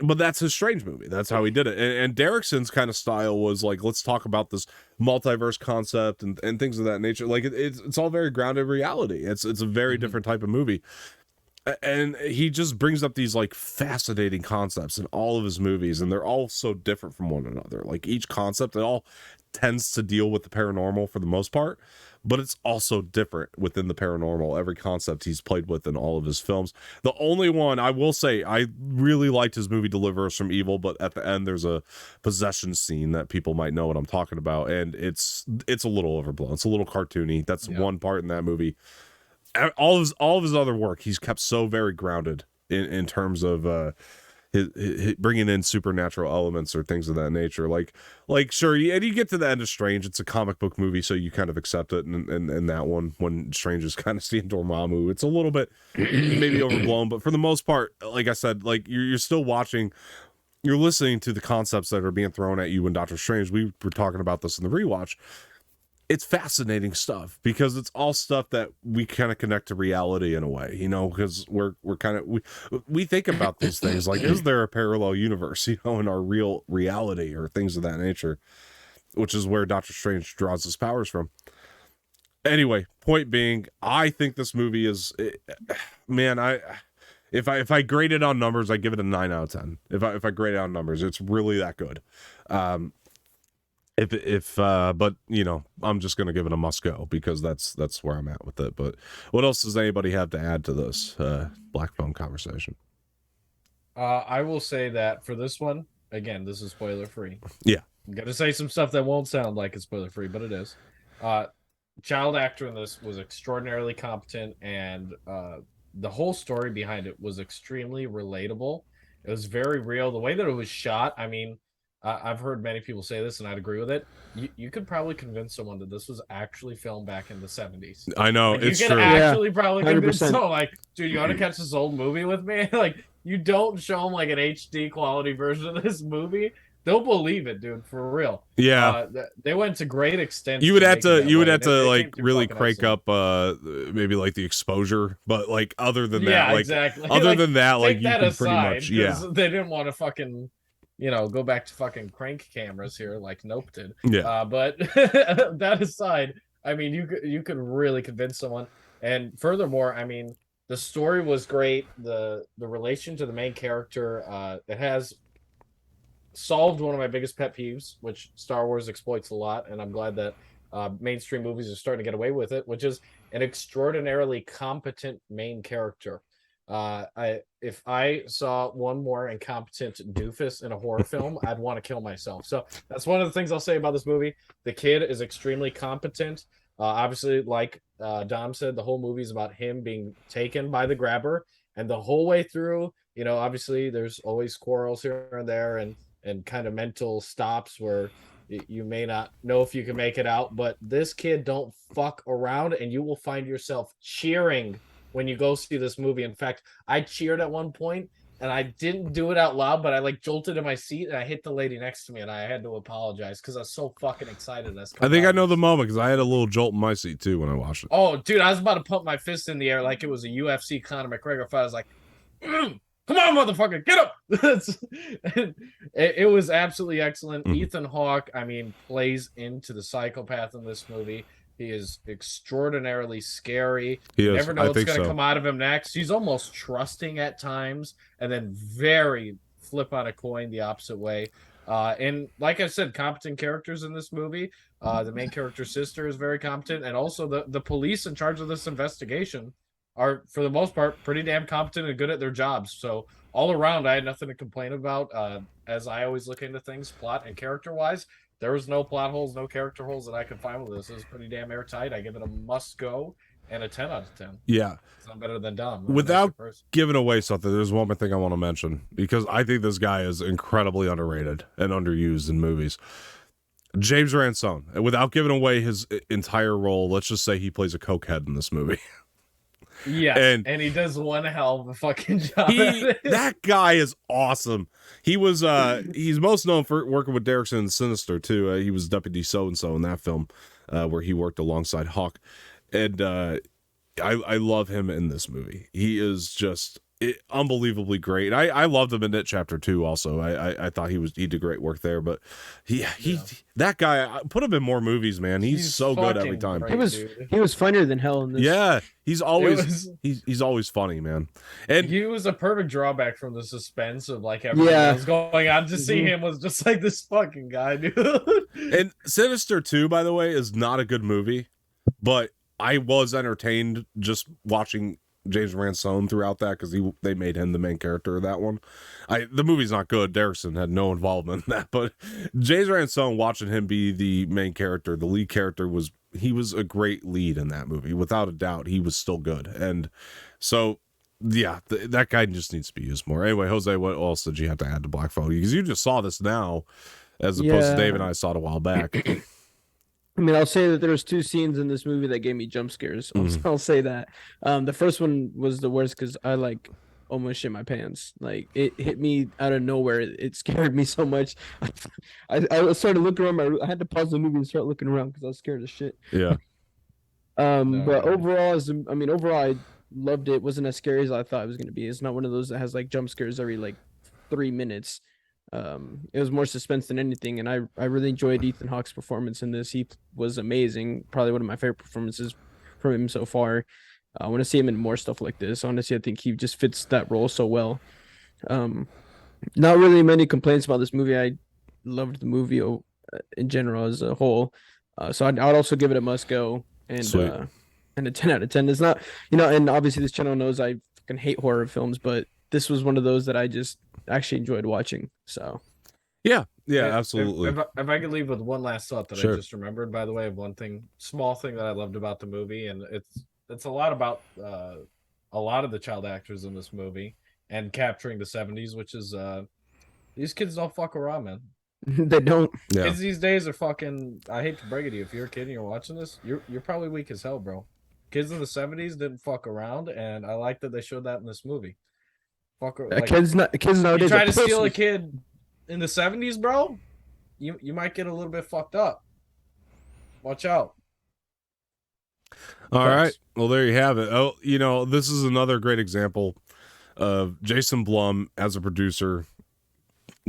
S1: But that's his Strange movie. That's how he did it. And Derrickson's kind of style was like, let's talk about this multiverse concept and things of that nature. Like it's all very grounded in reality. It's a very different type of movie. And he just brings up these like fascinating concepts in all of his movies, and they're all so different from one another. Like each concept, it all tends to deal with the paranormal for the most part, but it's also different within the paranormal. Every concept he's played with in all of his films. The only one I will say, I really liked his movie Deliver Us from Evil, but at the end there's a possession scene that people might know what I'm talking about, and it's a little overblown. It's a little cartoony. That's one part in that movie. All of his other work, he's kept so very grounded in terms of his bringing in supernatural elements or things of that nature. Like sure, and you get to the end of Strange, it's a comic book movie, so you kind of accept it. And that one, when Strange is kind of seeing Dormammu, it's a little bit maybe overblown, but for the most part, like I said, like you're still watching. You're listening to the concepts that are being thrown at you in Doctor Strange. We were talking about this in the rewatch. It's fascinating stuff because it's all stuff that we kind of connect to reality in a way, you know, because we're kind of, we think about these things like, is there a parallel universe, you know, in our real reality or things of that nature, which is where Doctor Strange draws his powers from. Anyway, point being, I think this movie is, man, if I grade it on numbers, I give it a 9 out of 10. If I grade it on numbers, it's really that good. But you know, I'm just gonna give it a must go because that's where I'm at with it. But what else does anybody have to add to this black phone conversation?
S2: I will say that for this one, again, this is spoiler free.
S1: Yeah,
S2: I'm gonna say some stuff that won't sound like it's spoiler free, but it is. Child actor in this was extraordinarily competent, and the whole story behind it was extremely relatable. It was very real. The way that it was shot, I mean, I've heard many people say this, and I'd agree with it. You could probably convince someone that this was actually filmed back in the 70s.
S1: I know,
S2: Like,
S1: it's
S2: you can
S1: true.
S2: actually probably convince
S3: 100%.
S2: someone, like, dude, you want to catch this old movie with me? Like, you don't show them like an HD quality version of this movie, they'll believe it, dude, for real.
S1: Yeah.
S2: They went to great extents.
S1: You would have
S2: make it
S1: to
S2: that
S1: you would
S2: way,
S1: have
S2: and
S1: to
S2: it
S1: like
S2: came through
S1: really
S2: fucking
S1: crank
S2: excellent.
S1: up maybe like the exposure, but like other than that,
S2: Yeah,
S1: like
S2: exactly.
S1: other
S2: Like,
S1: than that, like
S2: take
S1: you
S2: that
S1: could pretty
S2: aside,
S1: much, yeah.
S2: because they didn't want to fucking, go back to fucking crank cameras here, like Nope did.
S1: Yeah.
S2: But that aside, I mean, you could really convince someone. And furthermore, I mean, the story was great. The relation to the main character, it has solved one of my biggest pet peeves, which Star Wars exploits a lot, and I'm glad that mainstream movies are starting to get away with it, which is an extraordinarily competent main character. If I saw one more incompetent doofus in a horror film, I'd want to kill myself. So that's one of the things I'll say about this movie. The kid is extremely competent. Obviously, like Dom said, the whole movie is about him being taken by the grabber, and the whole way through, obviously there's always quarrels here and there, and kind of mental stops where you may not know if you can make it out, but this kid don't fuck around, and you will find yourself cheering when you go see this movie. In fact, I cheered at one point, and I didn't do it out loud, but I like jolted in my seat, and I hit the lady next to me, and I had to apologize because I was so fucking excited.
S1: I think I know the moment because I had a little jolt in my seat too when I watched it.
S2: Oh, dude, I was about to pump my fist in the air like it was a UFC Conor McGregor fight. I was like, come on, motherfucker, get up! It was absolutely excellent. Ethan Hawke, I mean, plays into the psychopath in this movie. He is extraordinarily scary.
S1: He
S2: You
S1: is.
S2: never know
S1: I
S2: what's
S1: think
S2: going to
S1: so.
S2: come out of him next. He's almost trusting at times, and then very flip on a coin the opposite way. And like I said, competent characters in this movie. The main character's sister is very competent, and also the police in charge of this investigation are, for the most part, pretty damn competent and good at their jobs. So all around, I had nothing to complain about. As I always look into things, plot and character wise, there was no plot holes, no character holes that I could find with this. It was pretty damn airtight. I give it a must go and a 10 out of 10.
S1: Yeah.
S2: I'm better than Dom.
S1: Without giving away something, there's one more thing I want to mention because I think this guy is incredibly underrated and underused in movies. James Ransone. And without giving away his entire role, let's just say he plays a cokehead in this movie.
S2: Yes, and he does one hell of a fucking job.
S1: That guy is awesome. He was he's most known for working with Derrickson in Sinister too. He was Deputy So-and-so in that film where he worked alongside Hawk. And I love him in this movie. He is just unbelievably great. I loved him in It Chapter 2 also. I thought he did great work there, but that guy, put him in more movies, man. He's so good every time.
S2: Great,
S3: he was funnier than hell in this.
S1: Yeah, he's always funny, man. And
S2: he was a perfect drawback from the suspense of like everything that was going on. To see him was just like this fucking guy, dude.
S1: And Sinister 2, by the way, is not a good movie, but I was entertained just watching James Ransone throughout that because they made him the main character of that one. The movie's not good. Derrickson had no involvement in that, but James Ransone, watching him be the main character, the lead character, was a great lead in that movie. Without a doubt, he was still good. And so, yeah, that guy just needs to be used more. Anyway, Jose, what else did you have to add to Black Phone? Because you just saw this now, as opposed to Dave and I saw it a while back.
S3: I mean, I'll say that there was two scenes in this movie that gave me jump scares. I'll say that. The first one was the worst because I like almost shit my pants. Like it hit me out of nowhere. It scared me so much. I started looking around. I had to pause the movie and start looking around because I was scared as shit.
S1: Yeah.
S3: But overall, overall, I loved it. It wasn't as scary as I thought it was going to be. It's not one of those that has like jump scares every like 3 minutes. It was more suspense than anything, and I really enjoyed Ethan Hawke's performance in this. He was amazing, probably one of my favorite performances from him so far. I want to see him in more stuff like this. Honestly, I think he just fits that role so well. Not really many complaints about this movie. I loved the movie in general as a whole, so I'd also give it a must go and a 10 out of 10. It's not, and obviously this channel knows I fucking hate horror films, but this was one of those that I just actually enjoyed watching. So
S1: yeah, absolutely.
S2: If I could leave with one last thought that
S1: Sure.
S2: I just remembered, by the way, of one small thing that I loved about the movie, and it's a lot about a lot of the child actors in this movie and capturing the 70s, which is these kids don't fuck around, man.
S3: They don't.
S1: Yeah.
S2: Kids these days are fucking. I hate to break it to you. If you're a kid and you're watching this, you're probably weak as hell, bro. Kids in the '70s didn't fuck around, and I like that they showed that in this movie. Like
S3: Kids
S2: you
S3: nowadays are
S2: try to steal a
S3: pussies.
S2: kid in the '70s, bro. You might get a little bit fucked up. Watch out.
S1: All right.
S3: Facts.
S1: Well, there you have it. Oh, this is another great example of Jason Blum as a producer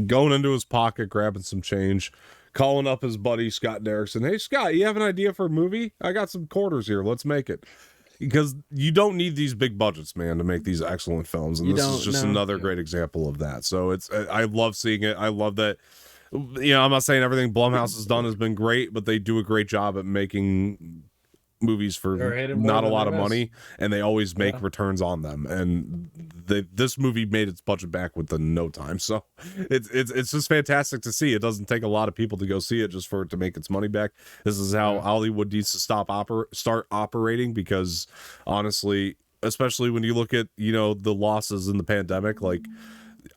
S1: going into his pocket, grabbing some change, calling up his buddy Scott Derrickson. Hey, Scott, you have an idea for a movie? I got some quarters here. Let's make it. Because you don't need these big budgets, man, to make these excellent films. And this is just another great example of that. So I love seeing it. I love that. I'm not saying everything Blumhouse has done has been great, but they do a great job at making movies for not a lot of money, and they always make returns on them. And this movie made its budget back within no time. So it's just fantastic to see. It doesn't take a lot of people to go see it just for it to make its money back. This is how Hollywood needs to start operating, because honestly, especially when you look at the losses in the pandemic, like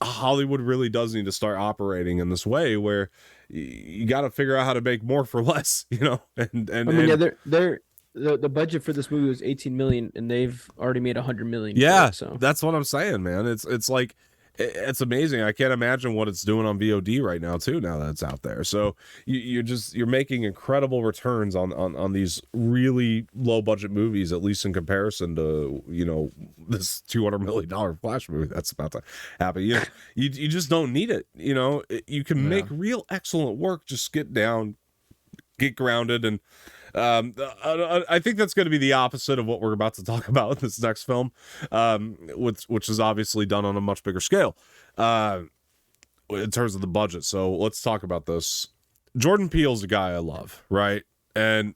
S1: Hollywood really does need to start operating in this way where you got to figure out how to make more for less, and
S3: I mean, they're the budget for this movie was 18 million, and they've already made 100 million.
S1: Yeah,
S3: so
S1: that's what I'm saying, man. It's like, it's amazing. I can't imagine what it's doing on VOD right now too, now that it's out there. So you're making incredible returns on these really low budget movies, at least in comparison to this $200 million Flash movie that's about to happen. You just don't need it. You can make real excellent work. Just get down, get grounded, and I think that's going to be the opposite of what we're about to talk about in this next film, which is obviously done on a much bigger scale in terms of the budget. So let's talk about this. Jordan Peele's a guy I love, right? And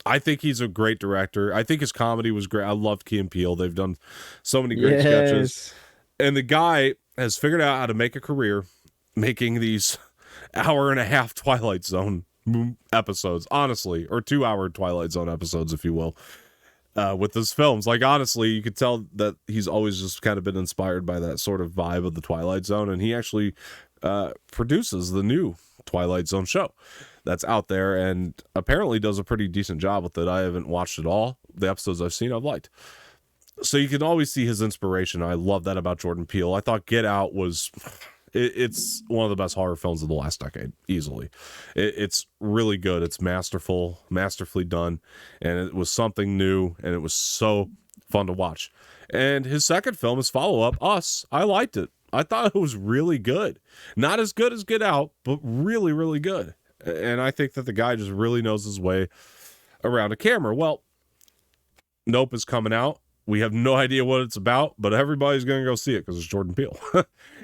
S1: I think he's a great director. I think his comedy was great. I loved Key and Peele. They've done so many great sketches. And the guy has figured out how to make a career making these hour-and-a-half Twilight Zone episodes, honestly, or 2-hour Twilight Zone episodes, if you will, with his films. Like, honestly, you could tell that he's always just kind of been inspired by that sort of vibe of the Twilight Zone, and he actually produces the new Twilight Zone show that's out there, and apparently does a pretty decent job with it. I haven't watched it all. The episodes I've seen, I've liked. So you can always see his inspiration. I love that about Jordan Peele. I thought Get Out was... It's one of the best horror films of the last decade, easily. It's really good. It's masterfully done, and it was something new, and it was so fun to watch. And his second film, his follow-up, Us, I liked it. I thought it was really good. Not as good as Get Out, but really, really good. And I think that the guy just really knows his way around a camera. Well, Nope is coming out. We have no idea what it's about, but everybody's going to go see it because it's Jordan Peele.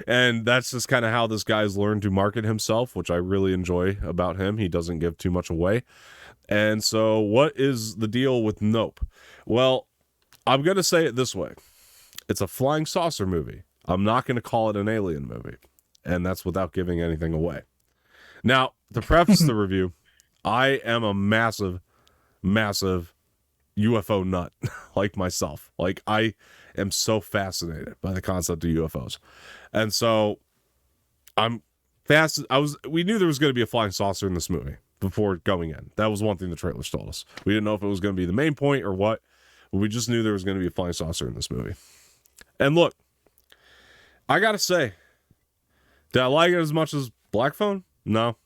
S1: And that's just kind of how this guy's learned to market himself, which I really enjoy about him. He doesn't give too much away. And so what is the deal with Nope? Well, I'm going to say it this way. It's a flying saucer movie. I'm not going to call it an alien movie. And that's without giving anything away. Now, to preface the review, I am a massive UFO nut like myself. Like, I am so fascinated by the concept of UFOs. And so we knew there was going to be a flying saucer in this movie before going in. That was one thing the trailers told us. We didn't know if it was going to be the main point or what, but we just knew there was going to be a flying saucer in this movie. And look, I got to say, did I like it as much as Black Phone? No,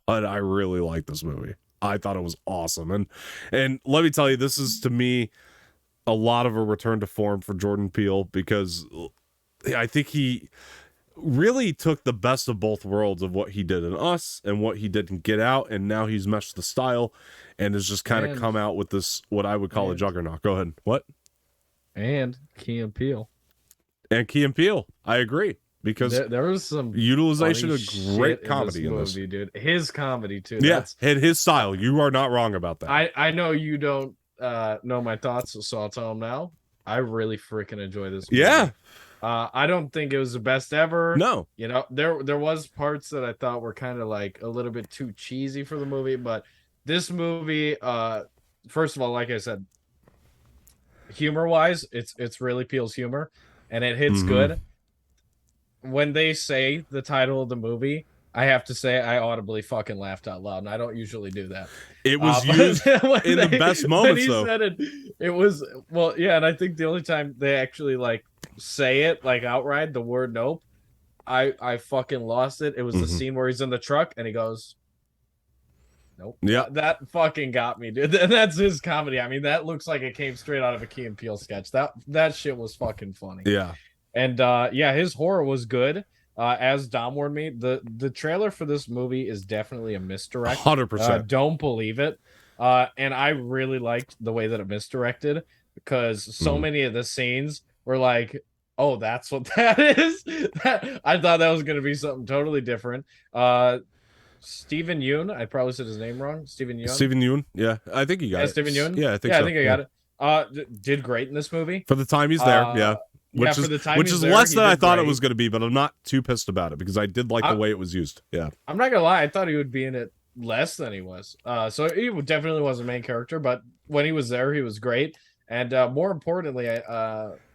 S1: but I really like this movie. I thought it was awesome. And let me tell you, this is, to me, a lot of a return to form for Jordan Peele, because I think he really took the best of both worlds of what he did in Us and what he did in Get Out, and now he's meshed the style and has just kind of come out with this, what I would call a juggernaut. Go ahead. What?
S2: And Key and Peele.
S1: And Key and Peele. I agree. Because
S2: there was some
S1: utilization of great comedy in this
S2: movie, dude. His comedy too.
S1: Yeah, and his style. You are not wrong about that.
S2: I know you don't know my thoughts, so I'll tell them now. I really freaking enjoy this movie.
S1: Yeah.
S2: I don't think it was the best ever.
S1: No.
S2: There was parts that I thought were kind of like a little bit too cheesy for the movie, but this movie, first of all, like I said, humor wise, it's really Peele's humor, and it hits good. When they say the title of the movie, I have to say, I audibly fucking laughed out loud, and I don't usually do that.
S1: It was
S2: But
S1: used in the best
S2: when
S1: moments,
S2: he
S1: though.
S2: said it, it was well, yeah. And I think the only time they actually like say it like outright, the word "nope," I fucking lost it. It was the scene where he's in the truck and he goes, "Nope."
S1: Yeah.
S2: That fucking got me, dude. And that's his comedy. I mean, that looks like it came straight out of a Key and Peele sketch. That shit was fucking funny.
S1: Yeah.
S2: And yeah, his horror was good. As Dom warned me, the trailer for this movie is definitely a misdirect.
S1: 100%.
S2: Don't believe it. And I really liked the way that it misdirected because so many of the scenes were like, oh, that's what that is. I thought that was going to be something totally different. Stephen Yeun, I probably said his name wrong. Stephen Yeun.
S1: Stephen Yeun. Yeah, I think you got it.
S2: Stephen Yeun.
S1: Yeah, I think
S2: yeah,
S1: so.
S2: I think I got it. Did great in this movie
S1: for the time he's there. Yeah.
S2: Yeah, for the time
S1: which
S2: he's
S1: is
S2: there,
S1: less
S2: he
S1: than I
S2: did
S1: thought
S2: great.
S1: it was going to be, but I'm not too pissed about it because I did like the way it was used. Yeah.
S2: I'm not gonna lie, I thought he would be in it less than he was. So he definitely was a main character, but when he was there, he was great. And more importantly,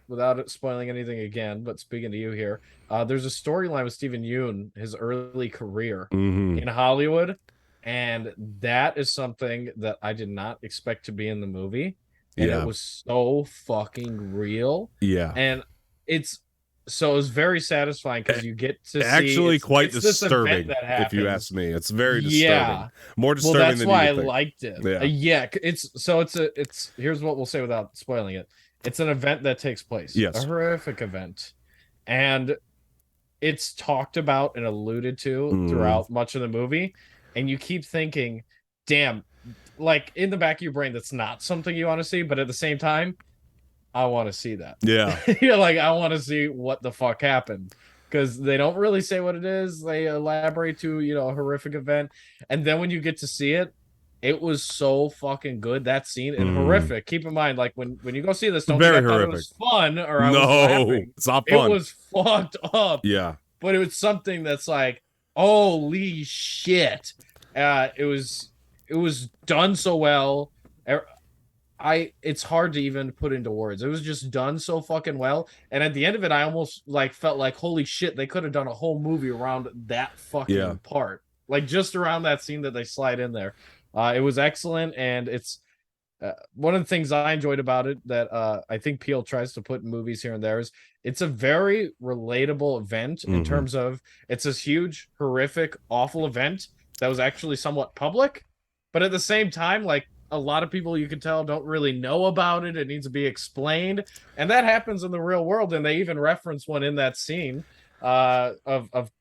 S2: without spoiling anything again, but speaking to you here, there's a storyline with Stephen Yeun, his early career in Hollywood, and that is something that I did not expect to be in the movie. And it was so fucking real.
S1: Yeah.
S2: And it was very satisfying because you get to
S1: actually
S2: see
S1: quite disturbing if you
S2: happens.
S1: ask me. It's very disturbing.
S2: Yeah.
S1: More disturbing
S2: that's
S1: than
S2: why
S1: you
S2: I
S1: think.
S2: liked it.
S1: Yeah.
S2: It's here's what we'll say without spoiling it. It's an event that takes place.
S1: Yes.
S2: A horrific event. And it's talked about and alluded to throughout much of the movie. And you keep thinking, damn, like in the back of your brain, that's not something you want to see, but at the same time, I want to see that.
S1: Yeah.
S2: You're like, I want to see what the fuck happened. Because they don't really say what it is. They elaborate to, a horrific event. And then when you get to see it, it was so fucking good, that scene, and horrific. Keep in mind, like when you go see this, don't think I thought it was fun or I was laughing.
S1: It's not fun.
S2: It was fucked up.
S1: Yeah.
S2: But it was something that's like, holy shit. It was done so well. It's hard to even put into words. It was just done so fucking well. And at the end of it, I almost like felt like, holy shit, they could have done a whole movie around that fucking part. Like just around that scene that they slide in there. It was excellent. And it's one of the things I enjoyed about it that I think Peele tries to put in movies here and there is it's a very relatable event in terms of it's this huge, horrific, awful event that was actually somewhat public. But at the same time, like, a lot of people you can tell don't really know about it. It needs to be explained. And that happens in the real world. And they even reference one in that scene of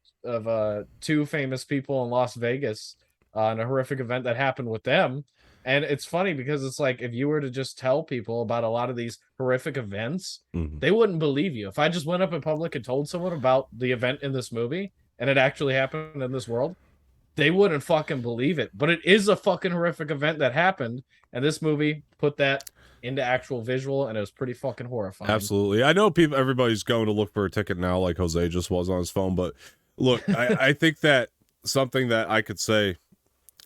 S2: two famous people in Las Vegas in a horrific event that happened with them. And it's funny because it's like if you were to just tell people about a lot of these horrific events, they wouldn't believe you. If I just went up in public and told someone about the event in this movie and it actually happened in this world, they wouldn't fucking believe it. But it is a fucking horrific event that happened. And this movie put that into actual visual, and it was pretty fucking horrifying.
S1: Absolutely. I know everybody's going to look for a ticket now like Jose just was on his phone. But look, I think that something that I could say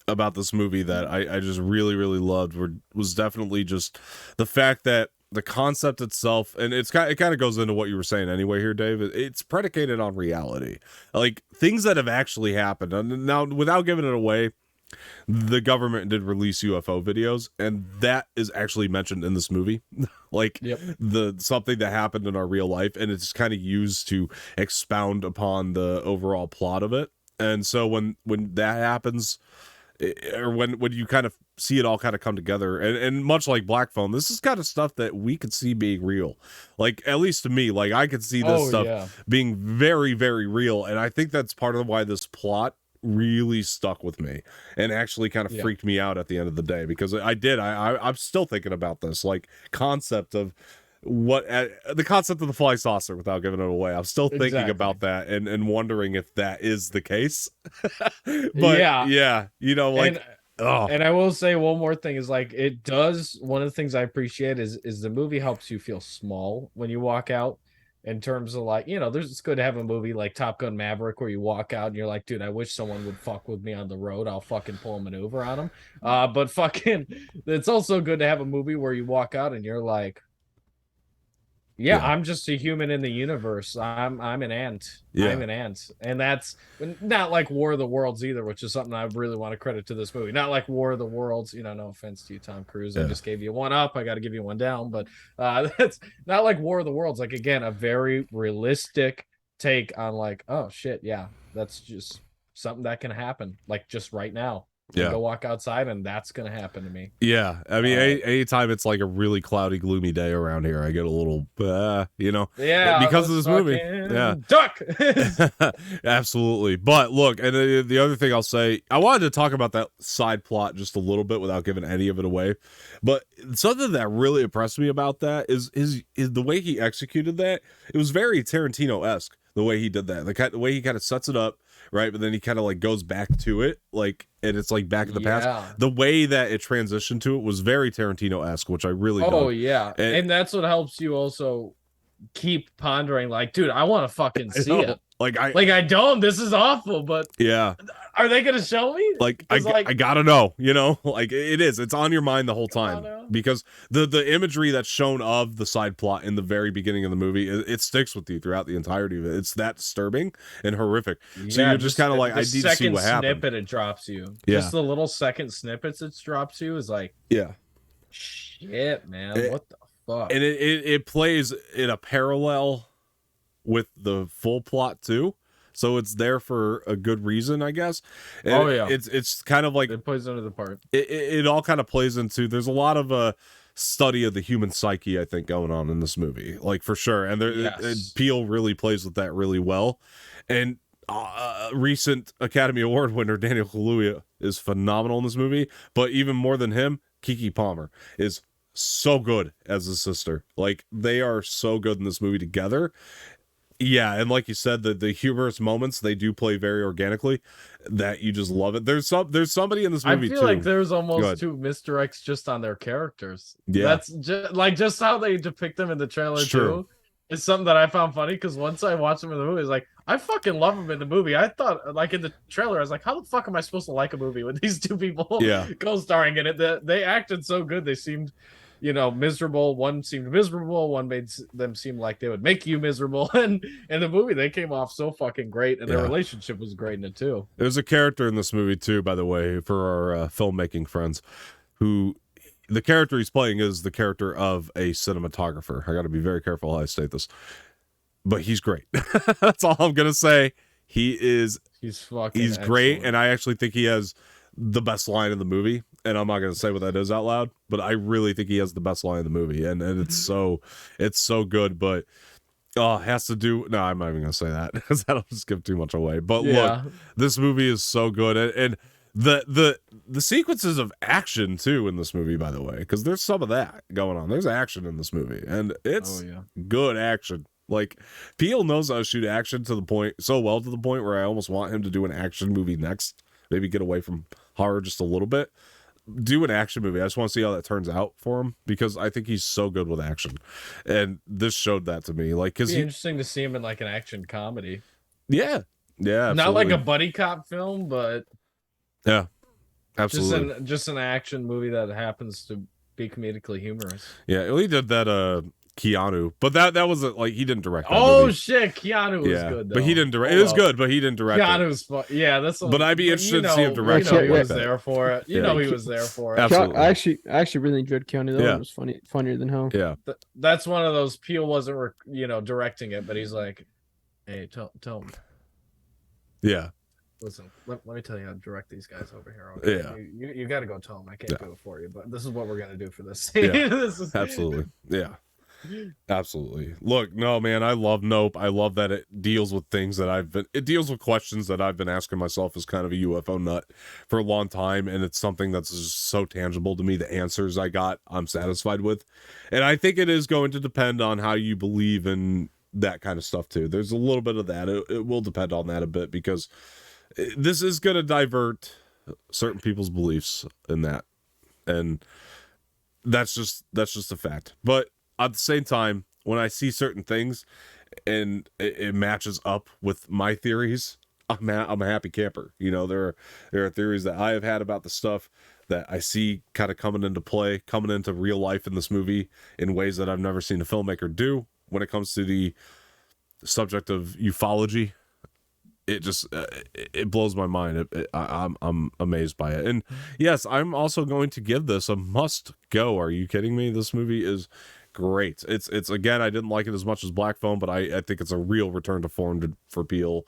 S1: about this movie that I just really, really loved was definitely just the fact that the concept itself, and it kind of goes into what you were saying anyway here, Dave. It's predicated on reality, like things that have actually happened. And now, without giving it away, the government did release UFO videos, and that is actually mentioned in this movie, like something that happened in our real life, and it's kind of used to expound upon the overall plot of it. And so when that happens, or when you kind of see it all kind of come together, and much like Black Phone, this is kind of stuff that we could see being real. Like, at least to me, like I could see this stuff being very, very real. And I think that's part of why this plot really stuck with me and actually kind of freaked me out at the end of the day, because I'm still thinking about this like concept of the concept of the fly saucer without giving it away. I'm still thinking about that and wondering if that is the case. But
S2: and I will say one more thing is like it does. One of the things I appreciate is the movie helps you feel small when you walk out. In terms of like, it's good to have a movie like Top Gun Maverick where you walk out and you're like, dude, I wish someone would fuck with me on the road. I'll fucking pull a maneuver on them. But fucking, it's also good to have a movie where you walk out and you're like, Yeah,
S1: Yeah.
S2: I'm just a human in the universe. I'm an ant.
S1: Yeah.
S2: I'm an ant. And that's not like War of the Worlds either, which is something I really want to credit to this movie. Not like War of the Worlds, you know, no offense to you, Tom Cruise. I
S1: Yeah.
S2: just gave you one up. I got to give you one down, but that's not like War of the Worlds. Like again, a very realistic take on like, oh shit, yeah, that's just something that can happen like just right now.
S1: Yeah.
S2: Go walk outside and that's going to happen to me.
S1: Yeah, I mean, anytime it's like a really cloudy, gloomy day around here, I get a little, you know,
S2: Yeah,
S1: because of this movie. Yeah,
S2: duck.
S1: absolutely. But look, and the other thing I'll say, I wanted to talk about that side plot just a little bit without giving any of it away. But something that really impressed me about that is the way he executed that. It was very Tarantino-esque the way he did that, the way he kind of sets it up, right? But then he kind of like goes back to it, like, and it's like back in the past. The way that it transitioned to it was very Tarantino-esque, which I really
S2: dug.
S1: Yeah,
S2: and that's what helps you also keep pondering. Like, dude, I want to fucking see it.
S1: Like
S2: I don't. This is awful, but
S1: yeah,
S2: are they gonna show me?
S1: Like I gotta know, you know, like it's on your mind the whole time because the imagery that's shown of the side plot in the very beginning of the movie, it sticks with you throughout the entirety of it. It's that disturbing and horrific. So you're just kind of like, I need to see what happened.
S2: Snippet it drops you.
S1: Yeah.
S2: Just the little second snippets it drops you is like,
S1: yeah,
S2: shit, man, what the fuck?
S1: And it plays in a parallel with the full plot too, so it's there for a good reason, I guess. And it's kind of like
S2: it plays under the part.
S1: It all kind of plays into. There's a lot of study of the human psyche, I think, going on in this movie, like for sure. And Peele really plays with that really well. And recent Academy Award winner Daniel Kaluuya is phenomenal in this movie, but even more than him, Keke Palmer is so good as his sister. Like they are so good in this movie together. Yeah, and like you said, the humorous moments, they do play very organically, that you just love it. There's somebody in this movie
S2: I feel like there's almost two misdirects just on their characters.
S1: Yeah,
S2: that's just how they depict them in the trailer too. It's something that I found funny because once I watched them in the movie, it's like I fucking love them in the movie. I thought like in the trailer, I was like, how the fuck am I supposed to like a movie with these two people co-starring in it? They acted so good. They seemed, you know, miserable. One seemed miserable. One made them seem like they would make you miserable. And in the movie, they came off so fucking great, and their relationship was great in it too.
S1: There's a character in this movie too, by the way, for our filmmaking friends, who the character he's playing is the character of a cinematographer. I got to be very careful how I state this, but he's great. That's all I'm gonna say. He's great, and I actually think he has the best line in the movie. And I'm not going to say what that is out loud, but I really think he has the best line in the movie. And it's so good, but it has to do. No, I'm not even going to say that because that'll just give too much away. But look, this movie is so good. And the sequences of action too in this movie, by the way, because there's some of that going on. There's action in this movie, and it's good action. Like Peele knows how to shoot action to the point where I almost want him to do an action movie next. Maybe get away from horror just a little bit. Do an action movie. I just want to see how that turns out for him because I think he's so good with action, and this showed that to me. Like, because
S2: interesting to see him in like an action comedy.
S1: Yeah, absolutely.
S2: Not like a buddy cop film, but
S1: absolutely,
S2: just an action movie that happens to be comedically humorous.
S1: Yeah, he did that. Keanu, but that wasn't like he didn't direct that
S2: movie.
S1: Movie.
S2: Shit, Keanu was good though.
S1: But he didn't direct it. Was good, but he didn't direct
S2: Keanu's fun. Yeah, that's
S1: but I'd be interested to see him direct
S2: he was there for it. You know he was there for it.
S1: Absolutely.
S3: I actually really enjoyed Keanu. That one was funnier than hell.
S1: Yeah.
S2: That's one of those. Peele wasn't directing it, but he's like, hey, tell him.
S1: Yeah.
S2: Listen, let me tell you how to direct these guys over here. Okay?
S1: Yeah.
S2: You got to go tell them. I can't do it for you, but this is what we're gonna do for this.
S1: Absolutely. Yeah. Absolutely. Look, no, man, I love Nope. I love that it deals with things that it deals with questions that I've been asking myself as kind of a UFO nut for a long time, and it's something that's just so tangible to me. The answers I got, I'm satisfied with, and I think it is going to depend on how you believe in that kind of stuff too. There's a little bit of that. It will depend on that a bit because this is going to divert certain people's beliefs in that, and that's just a fact. But at the same time, when I see certain things and it matches up with my theories, I'm a happy camper. You know, there are theories that I have had about the stuff that I see kind of coming into play, coming into real life in this movie in ways that I've never seen a filmmaker do when it comes to the subject of ufology. It just it blows my mind. I'm amazed by it. And yes, I'm also going to give this a must go. Are you kidding me? This movie is great. It's again, I didn't like it as much as Black Phone, but I think it's a real return to form for Peele.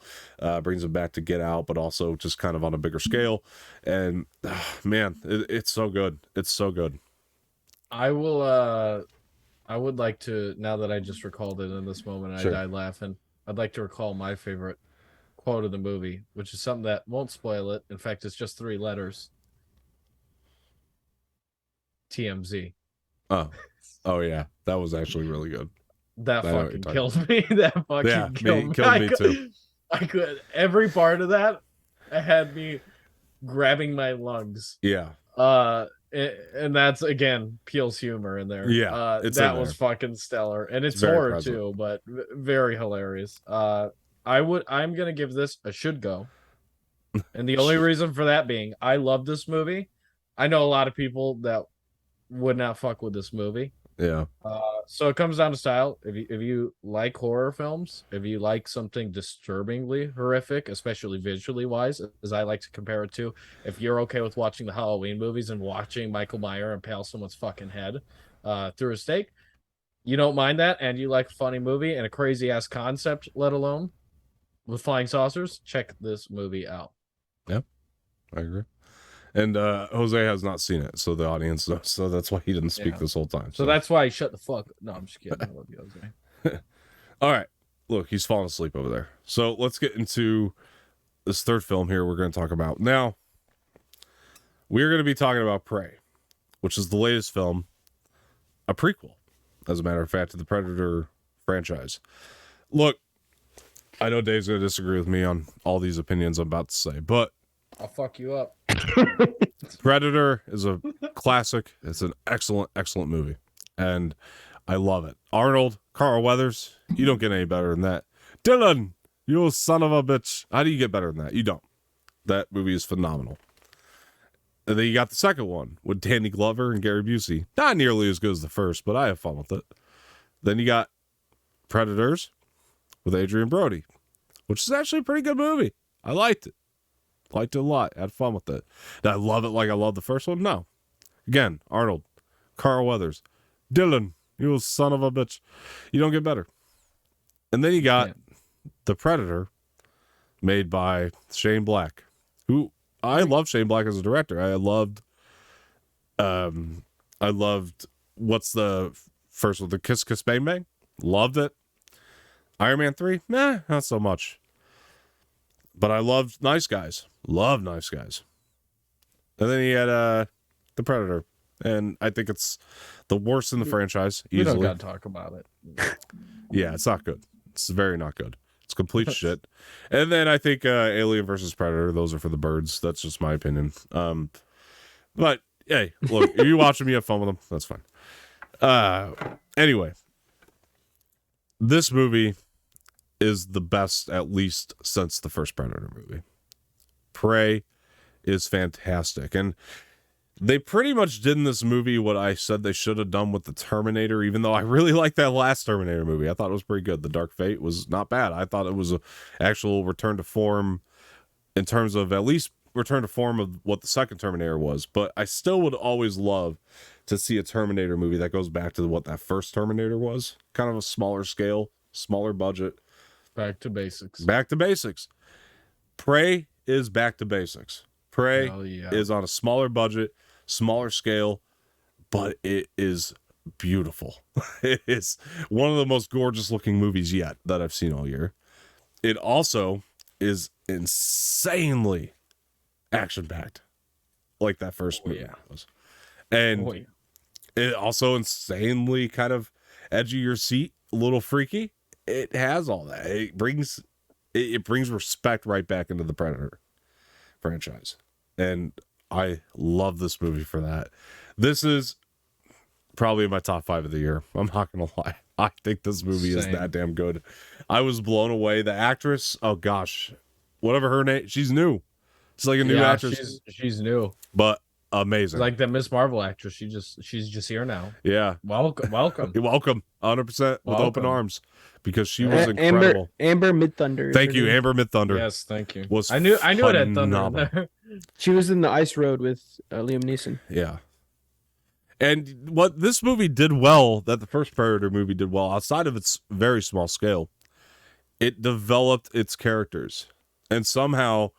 S1: Brings it back to Get Out, but also just kind of on a bigger scale. And man, it's so good. It's so good.
S2: I will. I would like to, now that I just recalled it in this moment,
S1: Sure.
S2: I died laughing. I'd like to recall my favorite quote of the movie, which is something that won't spoil it. In fact, it's just 3 letters. TMZ.
S1: Oh yeah, that was actually really good.
S2: That
S1: I know what
S2: fucking
S1: you're
S2: killed me. That fucking killed me.
S1: Killed me too.
S2: I could. Every part of that had me grabbing my lungs.
S1: Yeah.
S2: And that's again Peele's humor in there.
S1: Yeah, it's
S2: that
S1: in
S2: was
S1: there.
S2: fucking stellar, and it's
S1: very
S2: horror
S1: present.
S2: too, but very hilarious. I'm gonna give this a should go, and the only reason for that being I love this movie. I know a lot of people that would not fuck with this movie.
S1: Yeah.
S2: So it comes down to style. If you like horror films, if you like something disturbingly horrific, especially visually wise, as I like to compare it to, if you're okay with watching the Halloween movies and watching Michael Myers impale someone's fucking head through a stake, you don't mind that, and you like a funny movie and a crazy ass concept, let alone with flying saucers, check this movie out.
S1: Yeah, I agree. And Jose has not seen it, so the audience knows. So that's why he didn't speak this whole time.
S2: So that's why he shut the fuck. No, I'm just kidding. I love you, Jose.
S1: All right. Look, he's falling asleep over there. So let's get into this third film here we're going to talk about. Now, we're going to be talking about Prey, which is the latest film, a prequel, as a matter of fact, to the Predator franchise. Look, I know Dave's going to disagree with me on all these opinions I'm about to say, but
S2: I'll fuck you up.
S1: Predator is a classic. It's an excellent, excellent movie. And I love it. Arnold, Carl Weathers, you don't get any better than that. Dylan, you son of a bitch. How do you get better than that? You don't. That movie is phenomenal. And then you got the second one with Danny Glover and Gary Busey. Not nearly as good as the first, but I have fun with it. Then you got Predators with Adrian Brody, which is actually a pretty good movie. I liked it. Liked it a lot. Had fun with it. Did I love it like I loved the first one? No. Again, Arnold, Carl Weathers, Dylan, you son of a bitch. You don't get better. And then you got The Predator, made by Shane Black, who I love Shane Black as a director. I loved what's the first one? The Kiss Kiss Bang Bang? Loved it. Iron Man 3? Nah, not so much. But I loved Nice Guys. Love Nice Guys. And then he had The Predator. And I think it's the worst in the franchise, easily.
S2: We don't gotta talk about it.
S1: Yeah, it's not good. It's very not good. It's complete shit. And then I think Alien versus Predator, those are for the birds. That's just my opinion. But hey, look, if you watch them, you have fun with them. That's fine. Anyway, this movie is the best, at least since the first Predator movie. Prey is fantastic. And they pretty much did in this movie what I said they should have done with the Terminator, even though I really liked that last Terminator movie. I thought it was pretty good. The Dark Fate was not bad. I thought it was an actual return to form in terms of at least return to form of what the second Terminator was. But I still would always love to see a Terminator movie that goes back to what that first Terminator was. Kind of a smaller scale, smaller budget.
S2: Back to basics.
S1: Back to basics. Prey is back to basics. Prey
S2: yeah.
S1: is on a smaller budget, smaller scale, but it is beautiful. It is one of the most gorgeous looking movies yet that I've seen all year. It also is insanely action packed, like that first movie was. And it also insanely kind of edge of your seat, a little freaky. It has all that. It brings respect right back into the Predator franchise. And I love this movie for that. This is probably in my top 5 of the year. I'm not gonna lie. I think this movie is that damn good. I was blown away. The actress, oh gosh, whatever her name, she's new. It's like a new actress.
S2: She's new.
S1: But amazing.
S2: Like the Miss Marvel actress. She's just here now.
S1: Yeah.
S2: Welcome.
S1: You're welcome. 100% with open
S2: Welcome.
S1: arms because she was incredible.
S3: Amber Midthunder.
S1: Thank you, Amber Midthunder.
S2: Yes, thank you.
S1: Was
S2: I knew it had thunder in
S1: phenomenal.
S2: there.
S3: She was in the Ice Road with Liam Neeson.
S1: Yeah. And what this movie did well, that the first Predator movie did well, outside of its very small scale, it developed its characters. And somehow,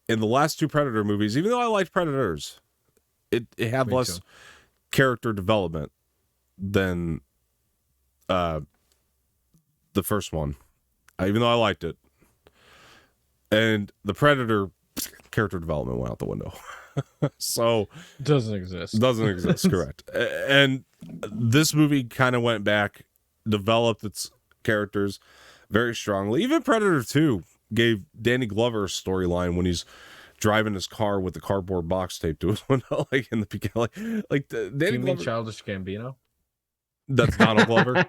S1: in the last two Predator movies, even though I liked Predators, it had less character development than the first one, even though I liked it. And the Predator character development went out the window. So
S2: Doesn't exist.
S1: Correct. And this movie kind of went back, developed its characters very strongly. Even Predator 2 gave Danny Glover a storyline when he's driving his car with the cardboard box taped to his window, like in the beginning. Like
S2: Do
S1: Danny
S2: you mean
S1: Glover.
S2: Childish Gambino?
S1: That's Donald Glover.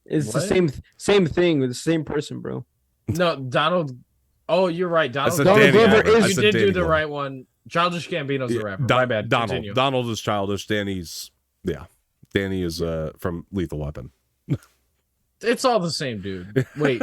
S3: It's
S2: What?
S3: the same thing with the same person, bro.
S2: No, Donald. Oh, you're right.
S1: I
S2: Donald
S1: said
S3: Donald
S1: Danny
S3: Glover
S1: Glover.
S3: is-
S1: I
S2: You
S1: said
S2: did
S1: Danny
S2: do the
S1: Glover.
S2: right one. Childish Gambino's the rapper.
S1: Don-
S2: My bad.
S1: Donald.
S2: Continue.
S1: Donald is childish. Danny's Danny is from Lethal Weapon.
S2: It's all the same dude. Wait.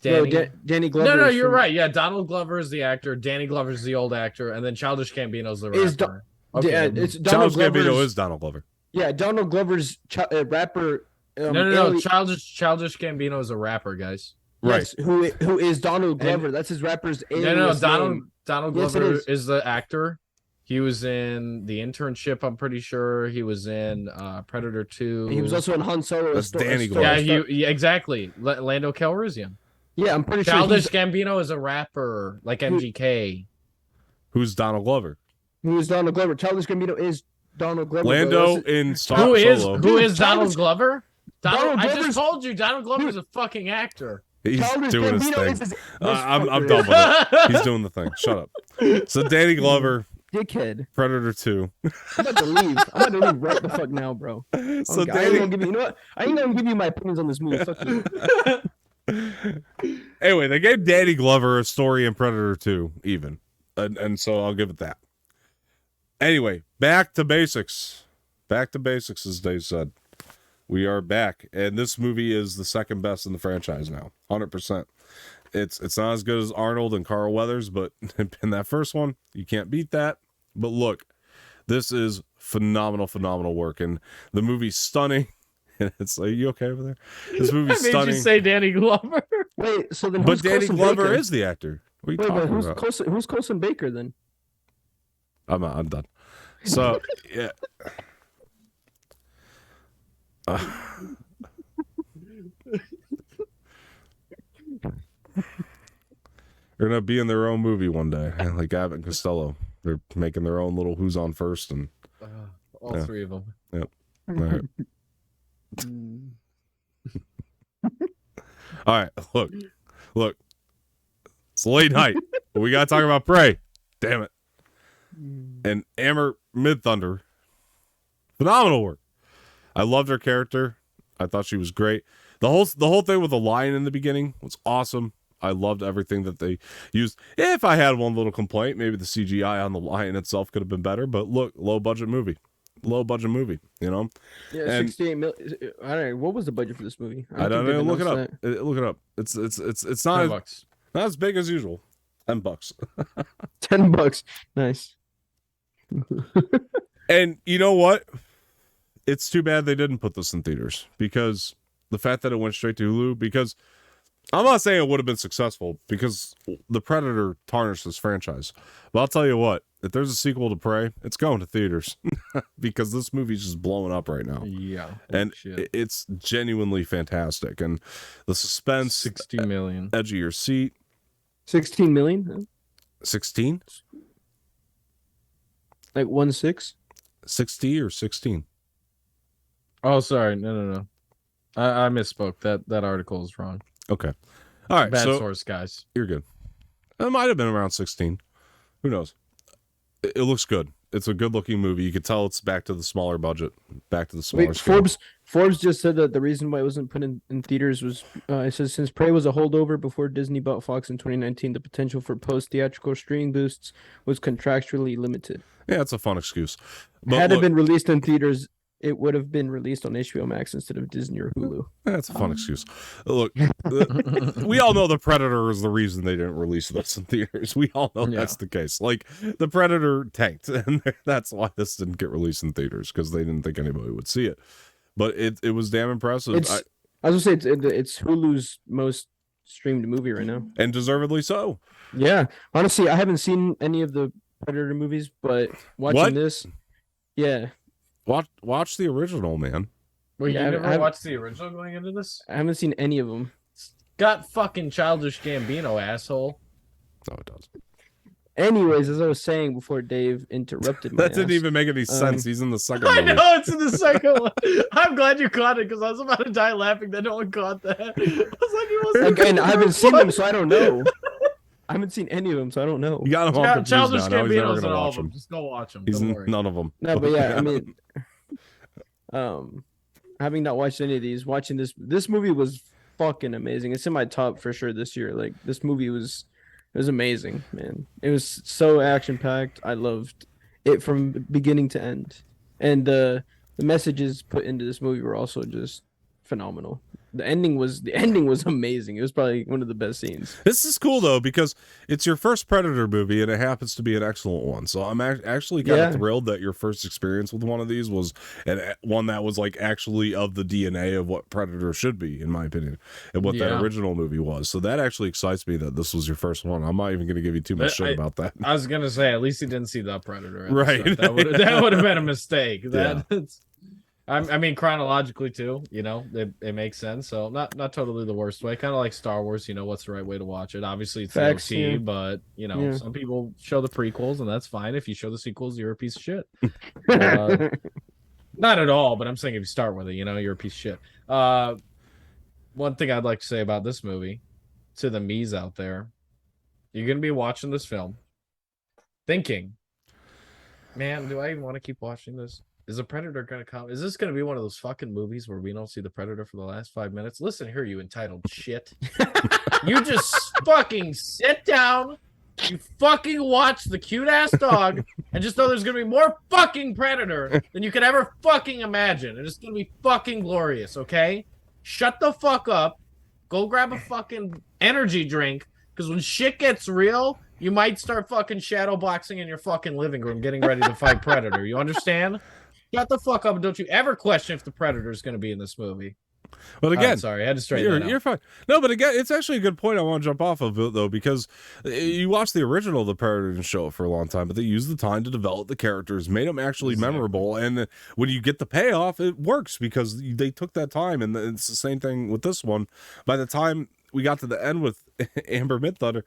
S3: No,
S2: Danny.
S3: Danny Glover.
S2: No,
S3: is
S2: you're
S3: from-
S2: right. Yeah, Donald Glover is the actor. Danny Glover's the old actor, and then Childish Gambino's the
S3: Is
S2: rapper.
S3: Yeah,
S2: Okay.
S3: it's Donald
S1: Childish Gambino
S3: Glover's.
S1: is Donald Glover.
S3: Yeah, Donald Glover's rapper.
S2: no.
S3: alien-
S2: Childish Gambino is a rapper, guys.
S3: Yes, who is Donald Glover? That's his rapper's alien.
S2: No. Donald
S3: Yes, it
S2: Glover
S3: is.
S2: is the actor. He was in The Internship. I'm pretty sure he was in Predator 2.
S3: He was also in Han Solo.
S1: That's Danny
S2: Yeah,
S1: Glover.
S2: yeah, exactly. Lando Calrissian.
S3: Yeah, I'm pretty sure.
S2: Childish
S3: He's,
S2: Gambino is a rapper, like MGK.
S1: Who's Donald Glover?
S3: who is Donald Glover? Childish Gambino is Donald Glover. bro.
S1: Lando
S3: That's-
S1: in Star
S2: Who is
S1: Solo.
S2: Donald
S3: Childish-
S2: Glover?
S3: Donald
S2: I
S3: Glover's-
S2: just told you, Donald Glover's a fucking actor.
S1: He's
S3: Childish
S1: doing his
S3: Gambino
S1: thing.
S3: is his-
S1: I'm
S3: this
S1: done
S3: fucker
S1: with it. He's doing the thing. Shut up. So Danny Glover,
S3: dickhead.
S1: Predator 2.
S3: I'm about to leave. I'm about to leave right the fuck now, bro.
S1: So
S3: Okay, I ain't
S1: Danny,
S3: gonna give you. You know what? I ain't gonna give you my opinions on this movie. Fuck you.
S1: anyway, they gave Danny Glover a story in Predator 2, even. And so I'll give it that. Anyway, back to basics. Back to basics, as Dave said. We are back. And this movie is the second best in the franchise now. 100%. It's not as good as Arnold and Carl Weathers, but in that first one, you can't beat that. But look, this is phenomenal work. And the movie's stunning. And it's like, you okay over there? This
S2: I
S1: movie's
S2: made
S1: stunning.
S2: you say Danny Glover.
S3: Wait, so then
S1: But
S3: who's
S1: Danny
S3: Colson
S1: Glover
S3: Baker?
S1: is the actor. What are you
S3: Wait, but
S1: talking
S3: who's
S1: about?
S3: Who's Colson Baker then?
S1: I'm done. So, yeah. They're gonna be in their own movie one day, like Abbott and Costello. They're making their own little Who's on First, and
S2: All
S1: Yeah.
S2: three of them.
S1: all right. All right, look. It's late night, but we gotta talk about Prey. Damn it. And Amber Midthunder, phenomenal work. I loved her character. I thought she was great. The whole thing with the lion in the beginning was awesome. I loved everything that they used. If I had one little complaint, maybe the CGI on the lion itself could have been better. But look, low budget movie, you know.
S3: Yeah,
S1: And-
S3: 68 million. I don't know. What was the budget for this movie?
S1: I don't
S3: think
S1: know.
S3: they've
S1: Look it up.
S3: announced
S1: Look it up. It's
S2: $10
S1: not
S2: bucks.
S1: not as big as usual. $10.
S3: that. $10. Nice.
S1: And you know what? It's too bad they didn't put this in theaters, because the fact that it went straight to Hulu, because I'm not saying it would have been successful, because the Predator tarnished this franchise. But I'll tell you what, if there's a sequel to Prey, it's going to theaters because this movie's just blowing up right now.
S2: Yeah.
S1: And
S2: shit.
S1: it's genuinely fantastic. And the suspense,
S2: 60 million.
S1: edge of your seat.
S3: 16 million?
S1: 16?
S3: Like 1.6?
S1: 60 or 16?
S2: Oh, sorry. No. I misspoke. That article is wrong.
S1: Okay. All right.
S2: Bad
S1: so
S2: source, guys.
S1: you're good. It might have been around 16. Who knows? It looks good. it's a good looking movie. You could tell it's back to the smaller budget, back to the smaller scale.
S3: Forbes just said that the reason why it wasn't put in theaters was it says since Prey was a holdover before Disney bought Fox in 2019, the potential for post theatrical streaming boosts was contractually limited.
S1: Yeah, it's a fun excuse. But
S3: Had it been released in theaters, it would have been released on HBO Max instead of Disney or Hulu.
S1: That's a fun excuse. Look, we all know The Predator is the reason they didn't release this in theaters. We all know that's the case. Like, The Predator tanked, and that's why this didn't get released in theaters, because they didn't think anybody would see it. But it was damn impressive.
S3: I was gonna say it's Hulu's most streamed movie right now,
S1: and deservedly so.
S3: Yeah, honestly, I haven't seen any of the Predator movies, but watching this, yeah.
S1: Watch the original, man.
S2: Well, you never watched the original going into this?
S3: I haven't seen any of them.
S2: It's got fucking Childish Gambino, asshole.
S1: No, it doesn't.
S3: Anyways, as I was saying before Dave interrupted me.
S1: That didn't even make any sense. He's in the second movie.
S2: I know, it's in the second one. I'm glad you caught it, because I was about to die laughing that no one caught that. I was like, he wasn't.
S3: Again, I haven't seen them, so I don't know. I haven't seen any of them, so I don't know.
S1: You got him all confused
S2: Childish
S1: now. He's never
S2: Gambino's in
S1: gonna
S2: all
S1: watch
S2: of them.
S1: him.
S2: Just go watch them.
S1: He's
S2: Don't
S1: in
S2: worry.
S1: none of them.
S3: No, but yeah, I mean, having not watched any of these, watching this movie was fucking amazing. It's in my top for sure this year. Like, this movie was amazing, man. It was so action packed. I loved it from beginning to end, and the messages put into this movie were also just phenomenal. The ending was amazing. It was probably one of the best scenes.
S1: This is cool though, because it's your first Predator movie and it happens to be an excellent one. So I'm actually kind of thrilled that your first experience with one of these was one that was like actually of the DNA of what Predator should be, in my opinion, and what that original movie was. So that actually excites me that this was your first one. I'm not even going to give you too much shit about that.
S2: I was going to say, at least he didn't see the Predator.
S1: Right.
S2: That would have been a mistake. I mean, chronologically too, you know, it makes sense. So not totally the worst way. Kind of like Star Wars, you know, what's the right way to watch it? Obviously, it's OT, but you know, some people show the prequels, and that's fine. If you show the sequels, you're a piece of shit. Not at all, but I'm saying if you start with it, you know, you're a piece of shit. One thing I'd like to say about this movie, to the me's out there, you're gonna be watching this film, thinking, man, do I even want to keep watching this? Is a Predator going to come? Is this going to be one of those fucking movies where we don't see the Predator for the last 5 minutes? Listen here, you entitled shit. You just fucking sit down, you fucking watch the cute-ass dog, and just know there's going to be more fucking Predator than you could ever fucking imagine. And it's going to be fucking glorious, okay? Shut the fuck up. Go grab a fucking energy drink, because when shit gets real, you might start fucking shadow boxing in your fucking living room getting ready to fight Predator. You understand? Shut the fuck up and don't you ever question if the Predator is going to be in this movie.
S1: But again,
S2: sorry, I had to straighten that out.
S1: You're fine. No, but again, it's actually a good point I want to jump off of it, though, because you watch the original, the Predator didn't show it for a long time, but they used the time to develop the characters, made them actually memorable, and when you get the payoff, it works because they took that time, and it's the same thing with this one. By the time we got to the end with Amber Midthunder,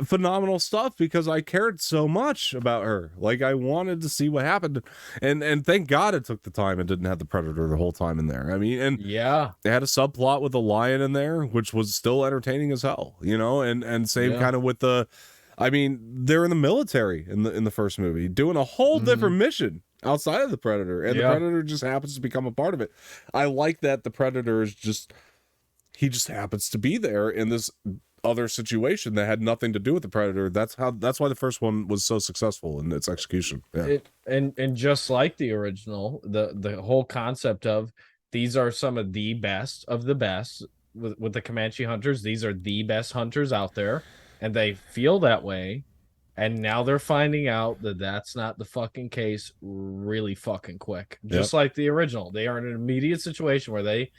S1: phenomenal stuff, because I cared so much about her. Like, I wanted to see what happened, and thank God it took the time and didn't have the Predator the whole time in there. I mean, and they had a subplot with the lion in there, which was still entertaining as hell, you know, and same kind of with the, I mean, they're in the military in the first movie doing a whole different mission outside of the Predator, and the Predator just happens to become a part of it. I like that the Predator is he just happens to be there in this other situation that had nothing to do with the Predator. That's why the first one was so successful in its execution. Yeah.
S2: And just like the original, the whole concept of these are some of the best of the best with the Comanche hunters. These are the best hunters out there, and they feel that way. And now they're finding out that that's not the fucking case really fucking quick. Just like the original, they are in an immediate situation where they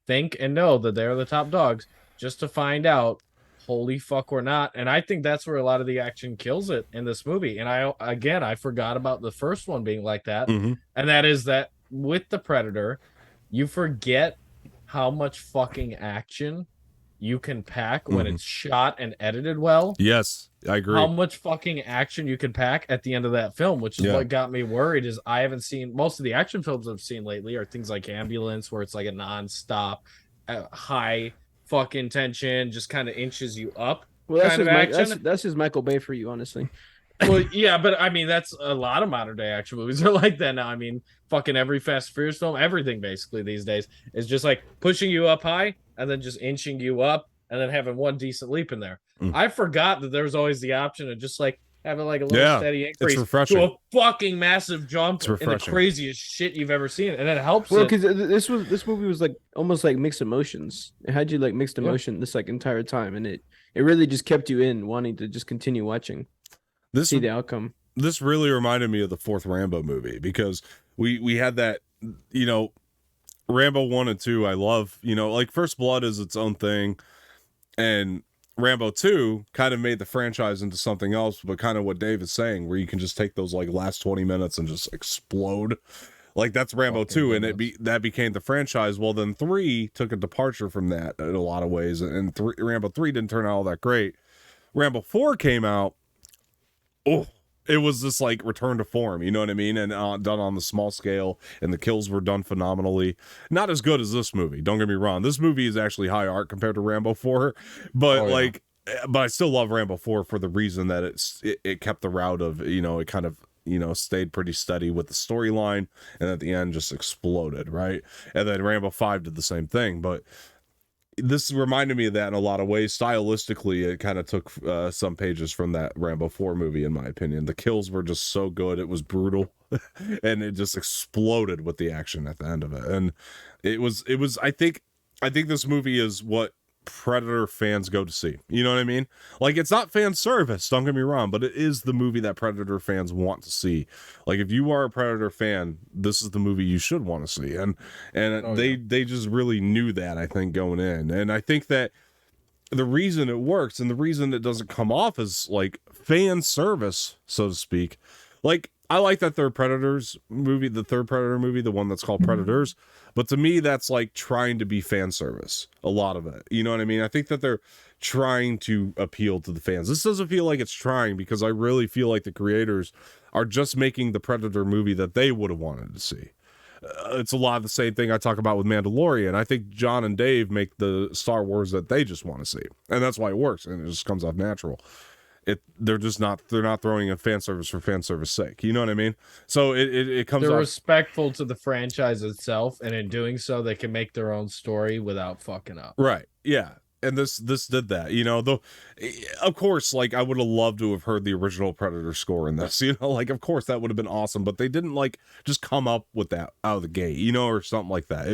S2: think and know that they're the top dogs, just to find out, holy fuck, we're not. And I think that's where a lot of the action kills it in this movie. And I forgot about the first one being like that. And that is that with the Predator, you forget how much fucking action you can pack when it's shot and edited well.
S1: Yes, I agree.
S2: How much fucking action you can pack at the end of that film, which is what got me worried. Is I haven't seen, most of the action films I've seen lately are things like Ambulance, where it's like a non-stop high fucking tension, just kind of inches you up.
S3: Well, that's just Michael Bay for you, honestly.
S2: Well, yeah, but I mean, that's a lot of modern day action movies are like that now. I mean, fucking every Fast and Furious film, everything basically these days is just like pushing you up high and then just inching you up and then having one decent leap in there.
S1: Mm.
S2: I forgot that there was always the option of just like having like a little
S1: Yeah,
S2: steady
S1: it's
S2: increase to
S1: refreshing.
S2: a fucking massive jump
S1: It's
S2: in the
S1: refreshing.
S2: craziest shit you've ever seen, and it helps.
S3: Well,
S2: it.
S3: because this movie was like almost like mixed emotions. It had you like mixed
S2: Yeah.
S3: emotion this like entire time, and it really just kept you in wanting to just continue watching,
S1: This
S3: see the outcome.
S1: this really reminded me of the fourth Rambo movie because we had that, you know, Rambo 1 and 2 I love, you know, like First Blood is its own thing, and Rambo 2 kind of made the franchise into something else, but kind of what Dave is saying, where you can just take those like last 20 minutes and just explode. Like that's Rambo 2, and that became the franchise. Well, then 3 took a departure from that in a lot of ways, and Rambo 3 didn't turn out all that great. Rambo 4 came out. Oh, it was this like return to form, you know what I mean? And done on the small scale, and the kills were done phenomenally. Not as good as this movie, don't get me wrong. This movie is actually high art compared to Rambo 4, but but I still love Rambo 4 for the reason that it kept the route of, you know, it kind of, you know, stayed pretty steady with the storyline, and at the end just exploded, right? And then Rambo 5 did the same thing, but this reminded me of that in a lot of ways. Stylistically, it kind of took some pages from that Rambo 4 movie, in my opinion. The kills were just so good. It was brutal, and it just exploded with the action at the end of it. And it was, I think this movie is what Predator fans go to see. You know what I mean? Like, it's not fan service, don't get me wrong, but it is the movie that Predator fans want to see. Like, if you are a Predator fan, this is the movie you should want to see. And they just really knew that, I think, going in. And I think that the reason it works and the reason it doesn't come off as like fan service, so to speak, like, I like that third Predators movie, the third Predator movie, the one that's called Predators. But to me, that's like trying to be fan service. A lot of it. You know what I mean? I think that they're trying to appeal to the fans. This doesn't feel like it's trying, because I really feel like the creators are just making the Predator movie that they would have wanted to see. It's a lot of the same thing I talk about with Mandalorian. I think John and Dave make the Star Wars that they just want to see. And that's why it works. And it just comes off natural. They're not throwing in fan service for fan service sake. You know what I mean? So it comes
S2: They're
S1: off
S2: respectful to the franchise itself, and in doing so, they can make their own story without fucking up.
S1: right. Yeah. And this did that, you know, though, of course, like I would have loved to have heard the original Predator score in this, you know, like, of course that would have been awesome, but they didn't like just come up with that out of the gate, you know, or something like that.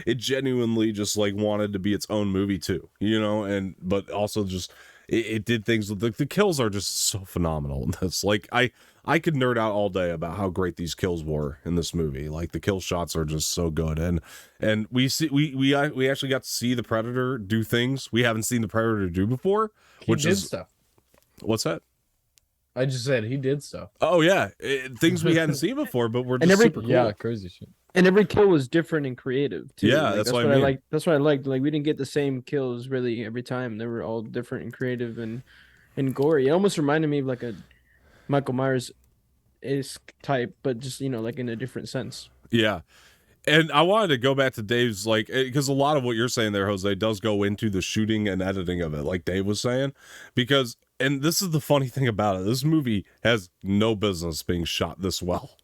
S1: It genuinely just like wanted to be its own movie too, you know, but also just, it did things with the kills are just so phenomenal in this. Like I could nerd out all day about how great these kills were in this movie. Like the kill shots are just so good, and we actually got to see the Predator do things we haven't seen the Predator do before,
S2: He did stuff.
S1: What's that?
S2: I just said he did stuff.
S1: Oh yeah, things we hadn't seen before, but we're
S3: And
S1: just super cool.
S2: Yeah, crazy shit.
S3: And every kill was different and creative too.
S1: Yeah,
S3: Like,
S1: that's what I
S3: what
S1: mean.
S3: I liked. That's what I liked. Like we didn't get the same kills really every time. They were all different and creative and gory. It almost reminded me of like a Michael Myers esque type, but just, you know, like in a different sense.
S1: Yeah. And I wanted to go back to Dave's, like, because a lot of what you're saying there, Jose, does go into the shooting and editing of it, like Dave was saying, because, and this is the funny thing about it, this movie has no business being shot this well.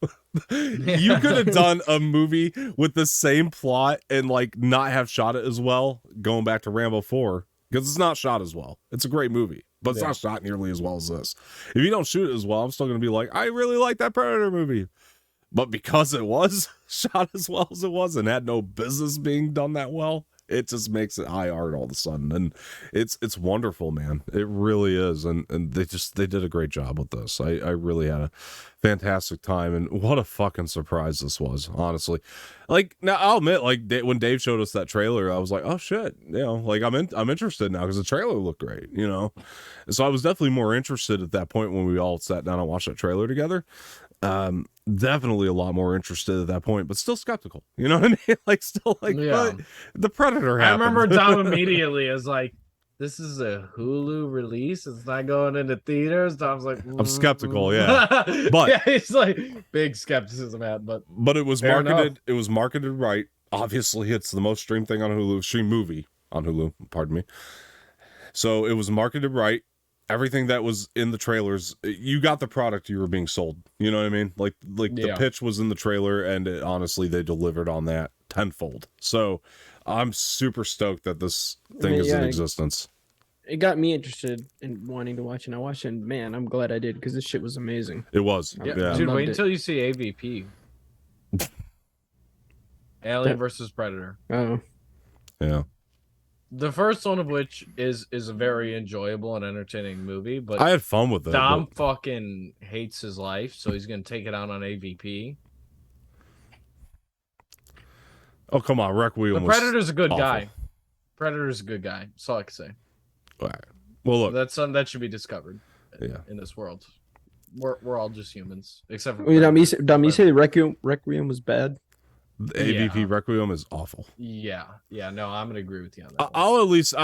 S1: You could have done a movie with the same plot and like not have shot it as well, going back to Rambo 4, because it's not shot as well. It's a great movie, but it's not shot nearly as well as this. If you don't shoot it as well, I'm still going to be like, I really like that Predator movie. But because it was shot as well as it was and had no business being done that well, it just makes it high art all of a sudden. And it's wonderful, man. It really is. And they did a great job with this. I really had a fantastic time. And what a fucking surprise this was, honestly. Like, now I'll admit, like when Dave showed us that trailer, I was like, oh shit, you know, like I'm interested now because the trailer looked great, you know. So I was definitely more interested at that point when we all sat down and watched that trailer together. Definitely a lot more interested at that point, but still skeptical. You know what I mean? Like, still like, but the Predator happened.
S2: I remember Dom immediately as like, this is a Hulu release. It's not going into theaters. Dom's like,
S1: I'm skeptical, yeah. But
S2: yeah, it's like big skepticism at, but
S1: it was marketed. Enough. It was marketed right. Obviously, it's the most streamed thing on Hulu, stream movie on Hulu. Pardon me. So it was marketed right. everything that was in the trailers, you got the product you were being sold. You know what I mean? Like the pitch was in the trailer, and honestly, they delivered on that tenfold. So I'm super stoked that this thing is in existence.
S3: It got me interested in wanting to watch it. And I watched it, and man, I'm glad I did because this shit was amazing.
S1: It was.
S2: Yeah. Dude, wait until you see AVP. Alien versus Predator.
S3: Oh.
S1: Yeah.
S2: The first one of which is a very enjoyable and entertaining movie, but
S1: I had fun with it.
S2: Dom fucking hates his life, so he's gonna take it out on AVP.
S1: Oh, come on, Requiem.
S2: The Predator's a good guy. Predator's a good guy. That's all I can say.
S1: All right. Well, look,
S2: that's something that should be discovered.
S1: Yeah.
S2: In this world, we're all just humans, except for.
S3: Dom, you say Requiem was bad.
S1: The AVP Requiem is awful.
S2: Yeah. No, I'm gonna agree with you on that.
S1: I'll at least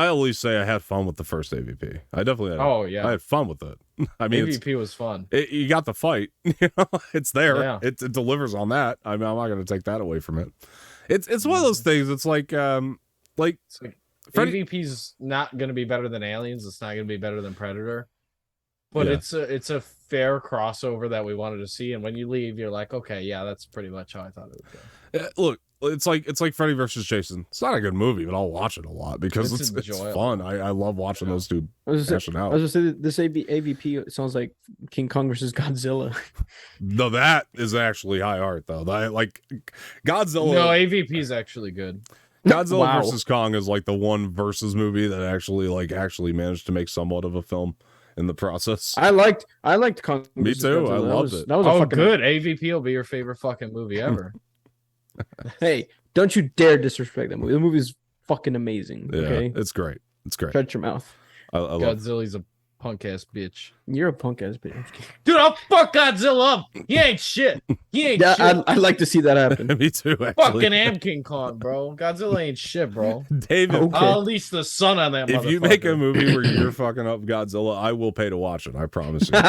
S1: say I had fun with the first AVP. I definitely had.
S2: Oh yeah,
S1: I had fun with it. I mean,
S2: AVP was fun.
S1: You got the fight. You know, it's there.
S2: Yeah.
S1: It delivers on that. I mean, I'm not gonna take that away from it. It's one of those things. It's like
S2: AVP's not gonna be better than Aliens. It's not gonna be better than Predator. But it's a fair crossover that we wanted to see, and when you leave, you're like, okay, yeah, that's pretty much how I thought it would go.
S1: Look, it's like Freddy versus Jason. It's not a good movie, but I'll watch it a lot because it's fun. I love watching those two hashing out.
S3: I was gonna say this AVP sounds like King Kong versus Godzilla.
S1: No, that is actually high art though. Like Godzilla.
S2: No, AVP is actually good.
S1: Godzilla versus Kong is like the one versus movie that actually managed to make somewhat of a film in the process.
S3: I liked Kong.
S1: Me too. Godzilla. I loved it.
S2: That was good. AVP will be your favorite fucking movie ever.
S3: Hey, don't you dare disrespect that movie. The movie is fucking amazing.
S1: Yeah,
S3: okay?
S1: It's great. It's great.
S3: Shut your mouth.
S1: I love
S2: Godzilla's a punk ass bitch.
S3: You're a punk ass bitch.
S2: Dude, I'll fuck Godzilla up. He ain't shit. He ain't shit.
S3: I'd like to see that happen.
S1: Me too, actually.
S2: Fucking am King Kong, bro. Godzilla ain't shit, bro.
S1: David,
S3: okay.
S2: I'll unleash the sun on that
S1: if you make a movie where you're fucking up Godzilla, I will pay to watch it. I promise you.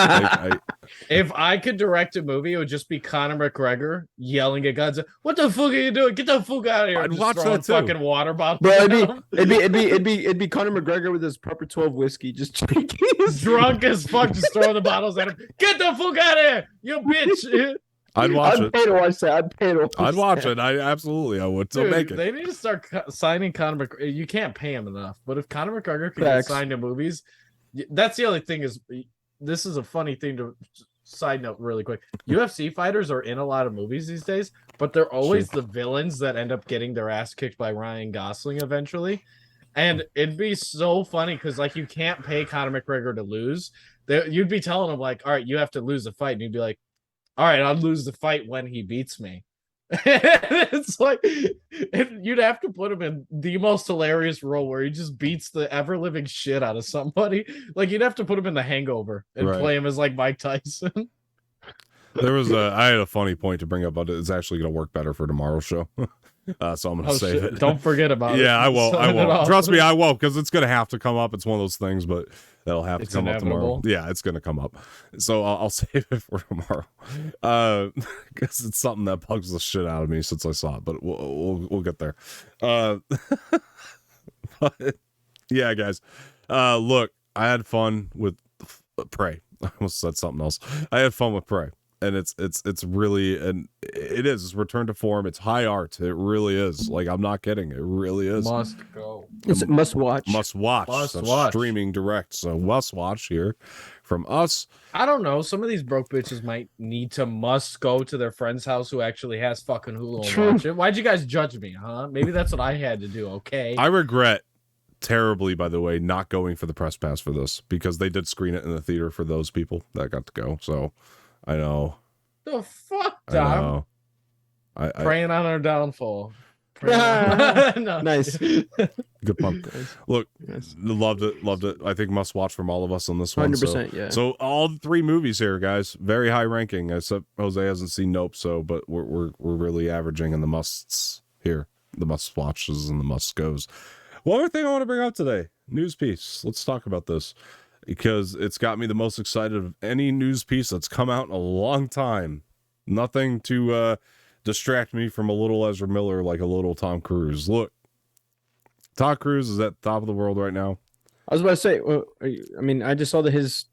S2: If I could direct a movie, it would just be Conor McGregor yelling at Godzilla, "What the fuck are you doing? Get the fuck out of here!"
S1: I'd
S2: just
S1: watch that too.
S2: Fucking water bottle.
S3: Bro, it'd be Conor McGregor with his proper 12 whiskey, just drinking.
S2: Drunk as fuck, just throwing the bottles at him. Get the fuck out of here, you bitch!
S1: I'd watch it.
S3: I'd pay to watch that.
S1: I'd watch it. I would. So
S2: Dude,
S1: make it.
S2: They need to start signing Conor McGregor. You can't pay him enough, but if Conor McGregor can get signed to movies, that's the only thing. Is this is a funny thing to side note really quick. UFC fighters are in a lot of movies these days, but they're always the villains that end up getting their ass kicked by Ryan Gosling eventually. And it'd be so funny because like you can't pay Conor McGregor to lose. You'd be telling him like, all right, you have to lose the fight, and he'd be like, all right, I'll lose the fight when he beats me. It's like you'd have to put him in the most hilarious role where he just beats the ever-living shit out of somebody. Like you'd have to put him in The Hangover and play him as like Mike Tyson.
S1: I had a funny point to bring up, but it's actually going to work better for tomorrow's show. So I'm going to save it.
S2: Don't forget about it.
S1: Yeah, I won't. Trust me, I won't, because it's going to have to come up. It's one of those things, but that'll have to come
S2: inevitable.
S1: up tomorrow. Yeah, it's going to come up. So I'll save it for tomorrow. Because it's something that bugs the shit out of me since I saw it, but we'll get there. But yeah, guys. Look, I had fun with Prey. I almost said something else. I had fun with Prey. And it's really, and it is, it's return to form. It's high art. It really is. Like, I'm not kidding. It really is.
S2: Must go.
S3: It's must watch.
S1: Must watch. Streaming direct. So must watch here from us.
S2: I don't know. Some of these broke bitches might need to must go to their friend's house who actually has fucking Hulu and watch it. Why'd you guys judge me, huh? Maybe that's what I had to do. Okay.
S1: I regret terribly, by the way, not going for the press pass for this, because they did screen it in the theater for those people that got to go. So I know.
S2: The fuck, Dom? Praying on our downfall.
S3: No. Nice.
S1: Good pump. Look, loved it. I think must watch from all of us on this one.
S3: 100%, yeah.
S1: So all three movies here, guys, very high ranking. Except Jose hasn't seen Nope, so but we're really averaging in the musts here, the must watches and the must goes. One other thing I want to bring up today, news piece. Let's talk about this, because it's got me the most excited of any news piece that's come out in a long time. Nothing to distract me from a little Ezra Miller like a little Tom Cruise. Look, Tom Cruise is at the top of the world right now.
S3: I was about to say, well, I mean, I just saw that his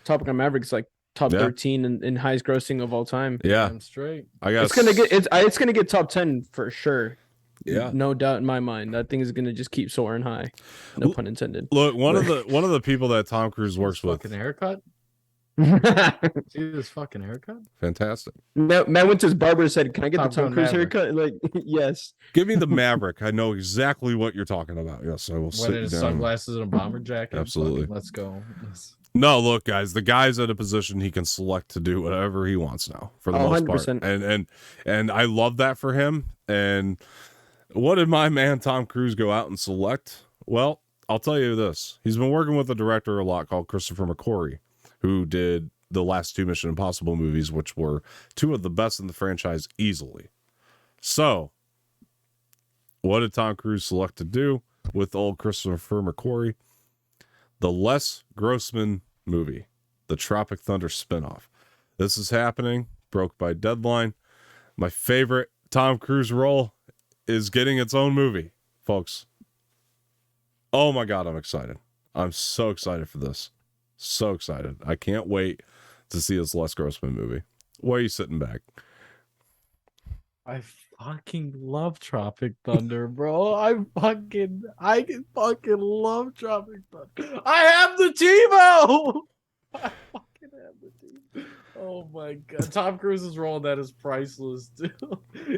S3: Top Gun Maverick's like top
S1: Yeah.
S3: 13 in highest grossing of all time.
S1: Yeah,
S2: I'm straight.
S1: I guess
S3: It's gonna get top 10 for sure.
S1: Yeah,
S3: No doubt in my mind. That thing is gonna just keep soaring high. No pun intended.
S1: look, one of the people that Tom Cruise works with,
S2: Fucking haircut. See this fucking haircut?
S1: fantastic.
S3: Matt went to his barber and said, "Can I get
S2: Top
S3: the Tom
S2: Gun
S3: Cruise
S2: Maverick.
S3: haircut?" Like, yes.
S1: Give me the Maverick. I know exactly what you're talking about. Yes, I will sit
S2: Wearing
S1: you
S2: his
S1: down.
S2: sunglasses and a bomber jacket.
S1: Absolutely.
S2: Fucking let's go.
S1: No, look, guys, the guy's at a position he can select to do whatever he wants now, for the most part,
S3: 100%.
S1: and I love that for him. And what did my man Tom Cruise go out and select? Well, I'll tell you this: he's been working with a director a lot called Christopher McQuarrie, who did the last 2 Mission Impossible movies, which were 2 of the best in the franchise easily. So, what did Tom Cruise select to do with old Christopher McQuarrie? The Les Grossman movie, the Tropic Thunder spinoff. This is happening, broke by deadline. My favorite Tom Cruise role is getting its own movie, folks. Oh my God, I'm excited. I'm so excited for this. So excited. I can't wait to see this Les Grossman movie. Why are you sitting back?
S2: I fucking love Tropic Thunder, bro. I fucking love Tropic Thunder. I have the TiVo. I fucking have the TiVo. Oh my God, Tom Cruise's role in that is priceless, dude.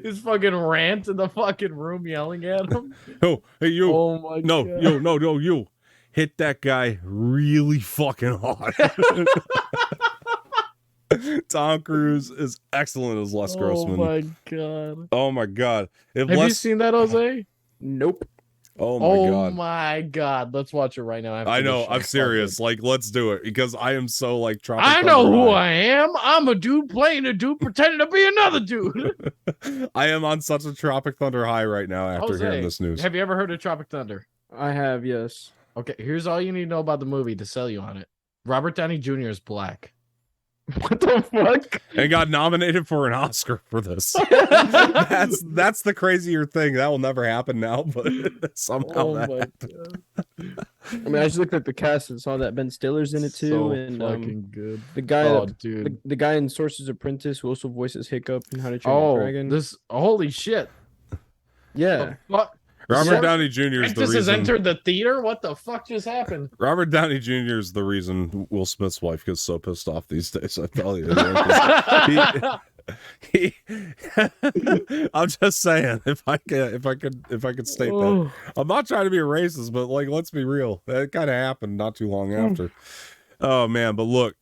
S2: His fucking rant in the fucking room yelling at him.
S1: Oh, hey you.
S2: Oh my
S1: no,
S2: God.
S1: No, you. Hit that guy really fucking hard. Tom Cruise is excellent as Les Grossman.
S2: Oh my God.
S1: Oh my God.
S2: Have you seen that, Jose?
S3: Nope.
S1: Oh my
S2: Oh
S1: God.
S2: my God. Let's watch it right now.
S1: I know. I'm serious. Like, let's do it because I am so like Tropic
S2: I
S1: Thunder
S2: know who
S1: high.
S2: I am. I'm a dude playing a dude pretending to be another dude.
S1: I am on such a Tropic Thunder high right now after
S2: Jose,
S1: hearing this news.
S2: have you ever heard of Tropic Thunder?
S3: I have, yes.
S2: Okay, here's all you need to know about the movie to sell you on it. Robert Downey Jr. is black.
S3: What the fuck?
S1: And got nominated for an Oscar for this. that's the crazier thing. That will never happen now, but somehow that happened.
S3: I mean, I just looked at the cast and saw that Ben Stiller's in it too,
S2: So
S3: and
S2: fucking good.
S3: the guy,
S2: Dude.
S3: the guy in Sorcerer's Apprentice who also voices Hiccup in How to Train Your Dragon.
S2: This holy shit.
S3: Yeah.
S2: What?
S1: Robert Downey Jr. is the
S2: This has
S1: reason.
S2: entered the theater? What the fuck just happened?
S1: Robert Downey Jr. is the reason Will Smith's wife gets so pissed off these days. I tell you. I'm just saying, if I could state that. I'm not trying to be a racist, but like, let's be real. That kind of happened not too long after. Oh man, but look,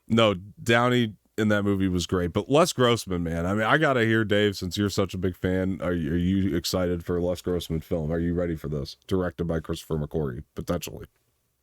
S1: no, Downey in that movie was great, but Les Grossman, man. I mean, I gotta hear, Dave, since you're such a big fan, are you excited for a Les Grossman film? Are you ready for this? Directed by Christopher McQuarrie, potentially.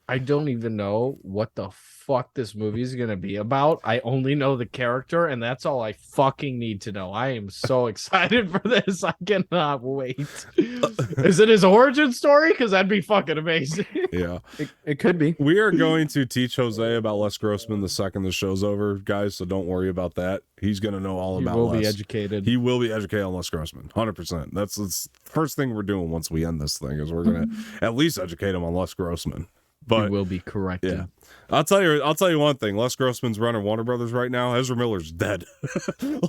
S2: I don't even know what the fuck this movie is gonna be about. I only know the character, and that's all I fucking need to know. I am so excited for this. I cannot wait. Is it his origin story? Because that'd be fucking amazing.
S1: Yeah,
S3: it could be.
S1: We are going to teach Jose about Les Grossman the second the show's over, guys. So don't worry about that. He's gonna know all about.
S2: He will
S1: Les.
S2: be educated.
S1: He will be educated on Les Grossman, 100%. That's the first thing we're doing once we end this thing is we're gonna at least educate him on Les Grossman. But
S2: he will be corrected.
S1: Yeah, I'll tell you one thing. Les Grossman's running Warner Brothers right now. Ezra Miller's dead.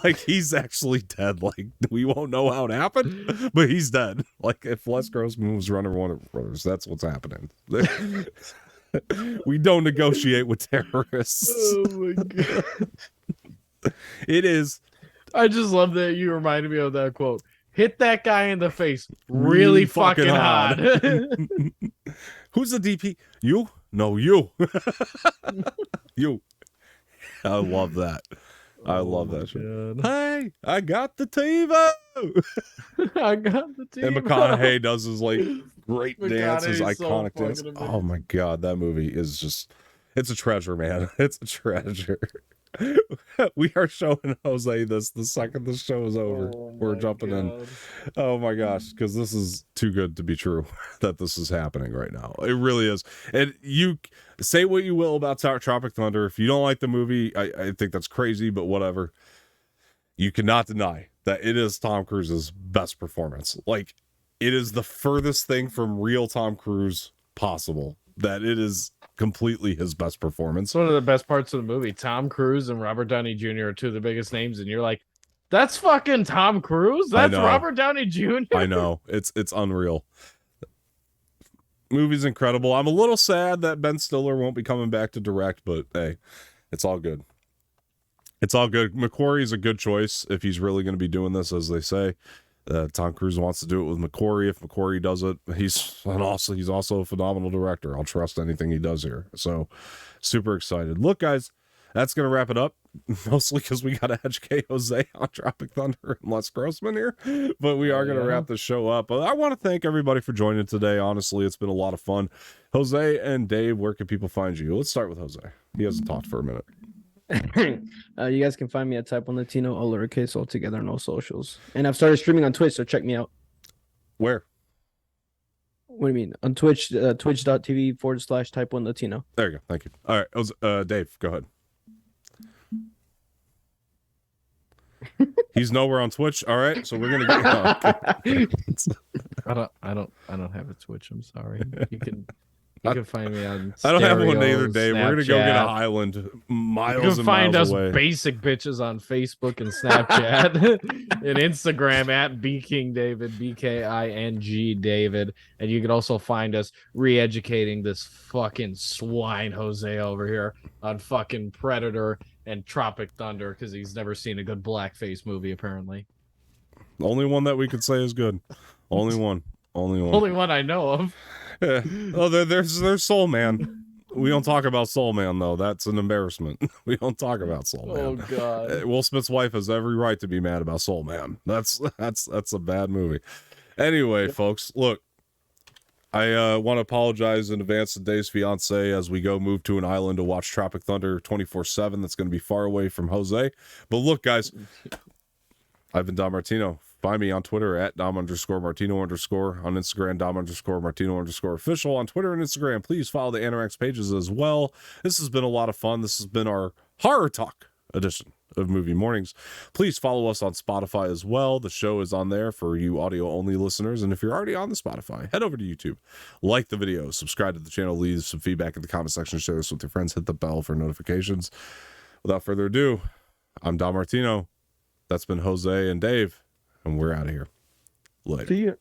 S1: Like, he's actually dead. Like, we won't know how it happened, but he's dead. Like, if Les Grossman was running Warner Brothers, that's what's happening. We don't negotiate with terrorists.
S2: Oh my God.
S1: It is.
S2: I just love that you reminded me of that quote. Hit that guy in the face really fucking hard.
S1: Who's the DP? You? No, you. You. I love that. I love that shit. Hey, I got the TiVo.
S2: I got the TiVo.
S1: And McConaughey does his like great dance, his
S2: McConaughey's so
S1: iconic dance.
S2: fucking
S1: Oh my God, that movie is just, it's a treasure, man. It's a treasure. We are showing Jose this the second the show is over. We're jumping in. Oh my gosh, because this is too good to be true that this is happening right now. It really is. And you say what you will about Tropic Thunder. If you don't like the movie, I think that's crazy, but whatever. You cannot deny that it is Tom Cruise's best performance. Like, It is the furthest thing from real Tom Cruise possible that it is completely his best performance.
S2: It's one of the best parts of the movie. Tom Cruise and Robert Downey Jr. are two of the biggest names, and you're like, that's fucking Tom Cruise? That's Robert Downey Jr.?
S1: I know. It's unreal. Movie's incredible. I'm a little sad that Ben Stiller won't be coming back to direct, but hey, it's all good. It's all good. McQuarrie's a good choice if he's really going to be doing this, as they say. Tom Cruise wants to do it with McQuarrie. If McQuarrie does it, he's also a phenomenal director. I'll trust anything he does here. So super excited. Look, guys, that's going to wrap it up. Mostly because we got to educate Jose on Tropic Thunder and Les Grossman here. But we are going to wrap the show up. I want to thank everybody for joining today. Honestly, it's been a lot of fun. Jose and Dave, where can people find you? Let's start with Jose. He hasn't talked for a minute.
S3: You guys can find me at Type 1 Latino, all lowercase, all together, no socials. And I've started streaming on Twitch, so check me out.
S1: Where?
S3: What do you mean? On Twitch, twitch.tv/Type 1 Latino.
S1: There you go. Thank you. All right. Dave, go ahead. He's nowhere on Twitch. All right, so we're gonna get.
S2: I don't have a Twitch. I'm sorry. You can find me on.
S1: I don't have one either,
S2: Stereo,
S1: Dave. We're gonna go get a Highland miles and miles away.
S2: You can find us basic bitches on Facebook and Snapchat and Instagram at BKingDavid, BKING David, and you can also find us re-educating this fucking swine Jose over here on fucking Predator and Tropic Thunder because he's never seen a good blackface movie apparently.
S1: Only one that we could say is good. Only one. Only
S2: one I know of.
S1: Yeah. Oh, there's Soul Man. We don't talk about Soul Man though. That's an embarrassment. We don't talk about Soul Man.
S2: Oh God.
S1: Will Smith's wife has every right to be mad about Soul Man. That's a bad movie. Anyway, folks, look. I want to apologize in advance to Dave's fiance as we move to an island to watch Tropic Thunder 24/7. That's going to be far away from Jose. But look, guys, I've been Dom Martino. Find me on Twitter at Dom_Martino_, on Instagram, Dom_Martino_official, on Twitter and Instagram. Please follow the Anorax pages as well. This has been a lot of fun. This has been our horror talk edition of Movie Mornings. Please follow us on Spotify as well. The show is on there for you audio only listeners. And if you're already on the Spotify, head over to YouTube, like the video, subscribe to the channel, leave some feedback in the comment section, share this with your friends, hit the bell for notifications. Without further ado, I'm Dom Martino. That's been Jose and Dave, and we're out of here. Later.
S3: See ya.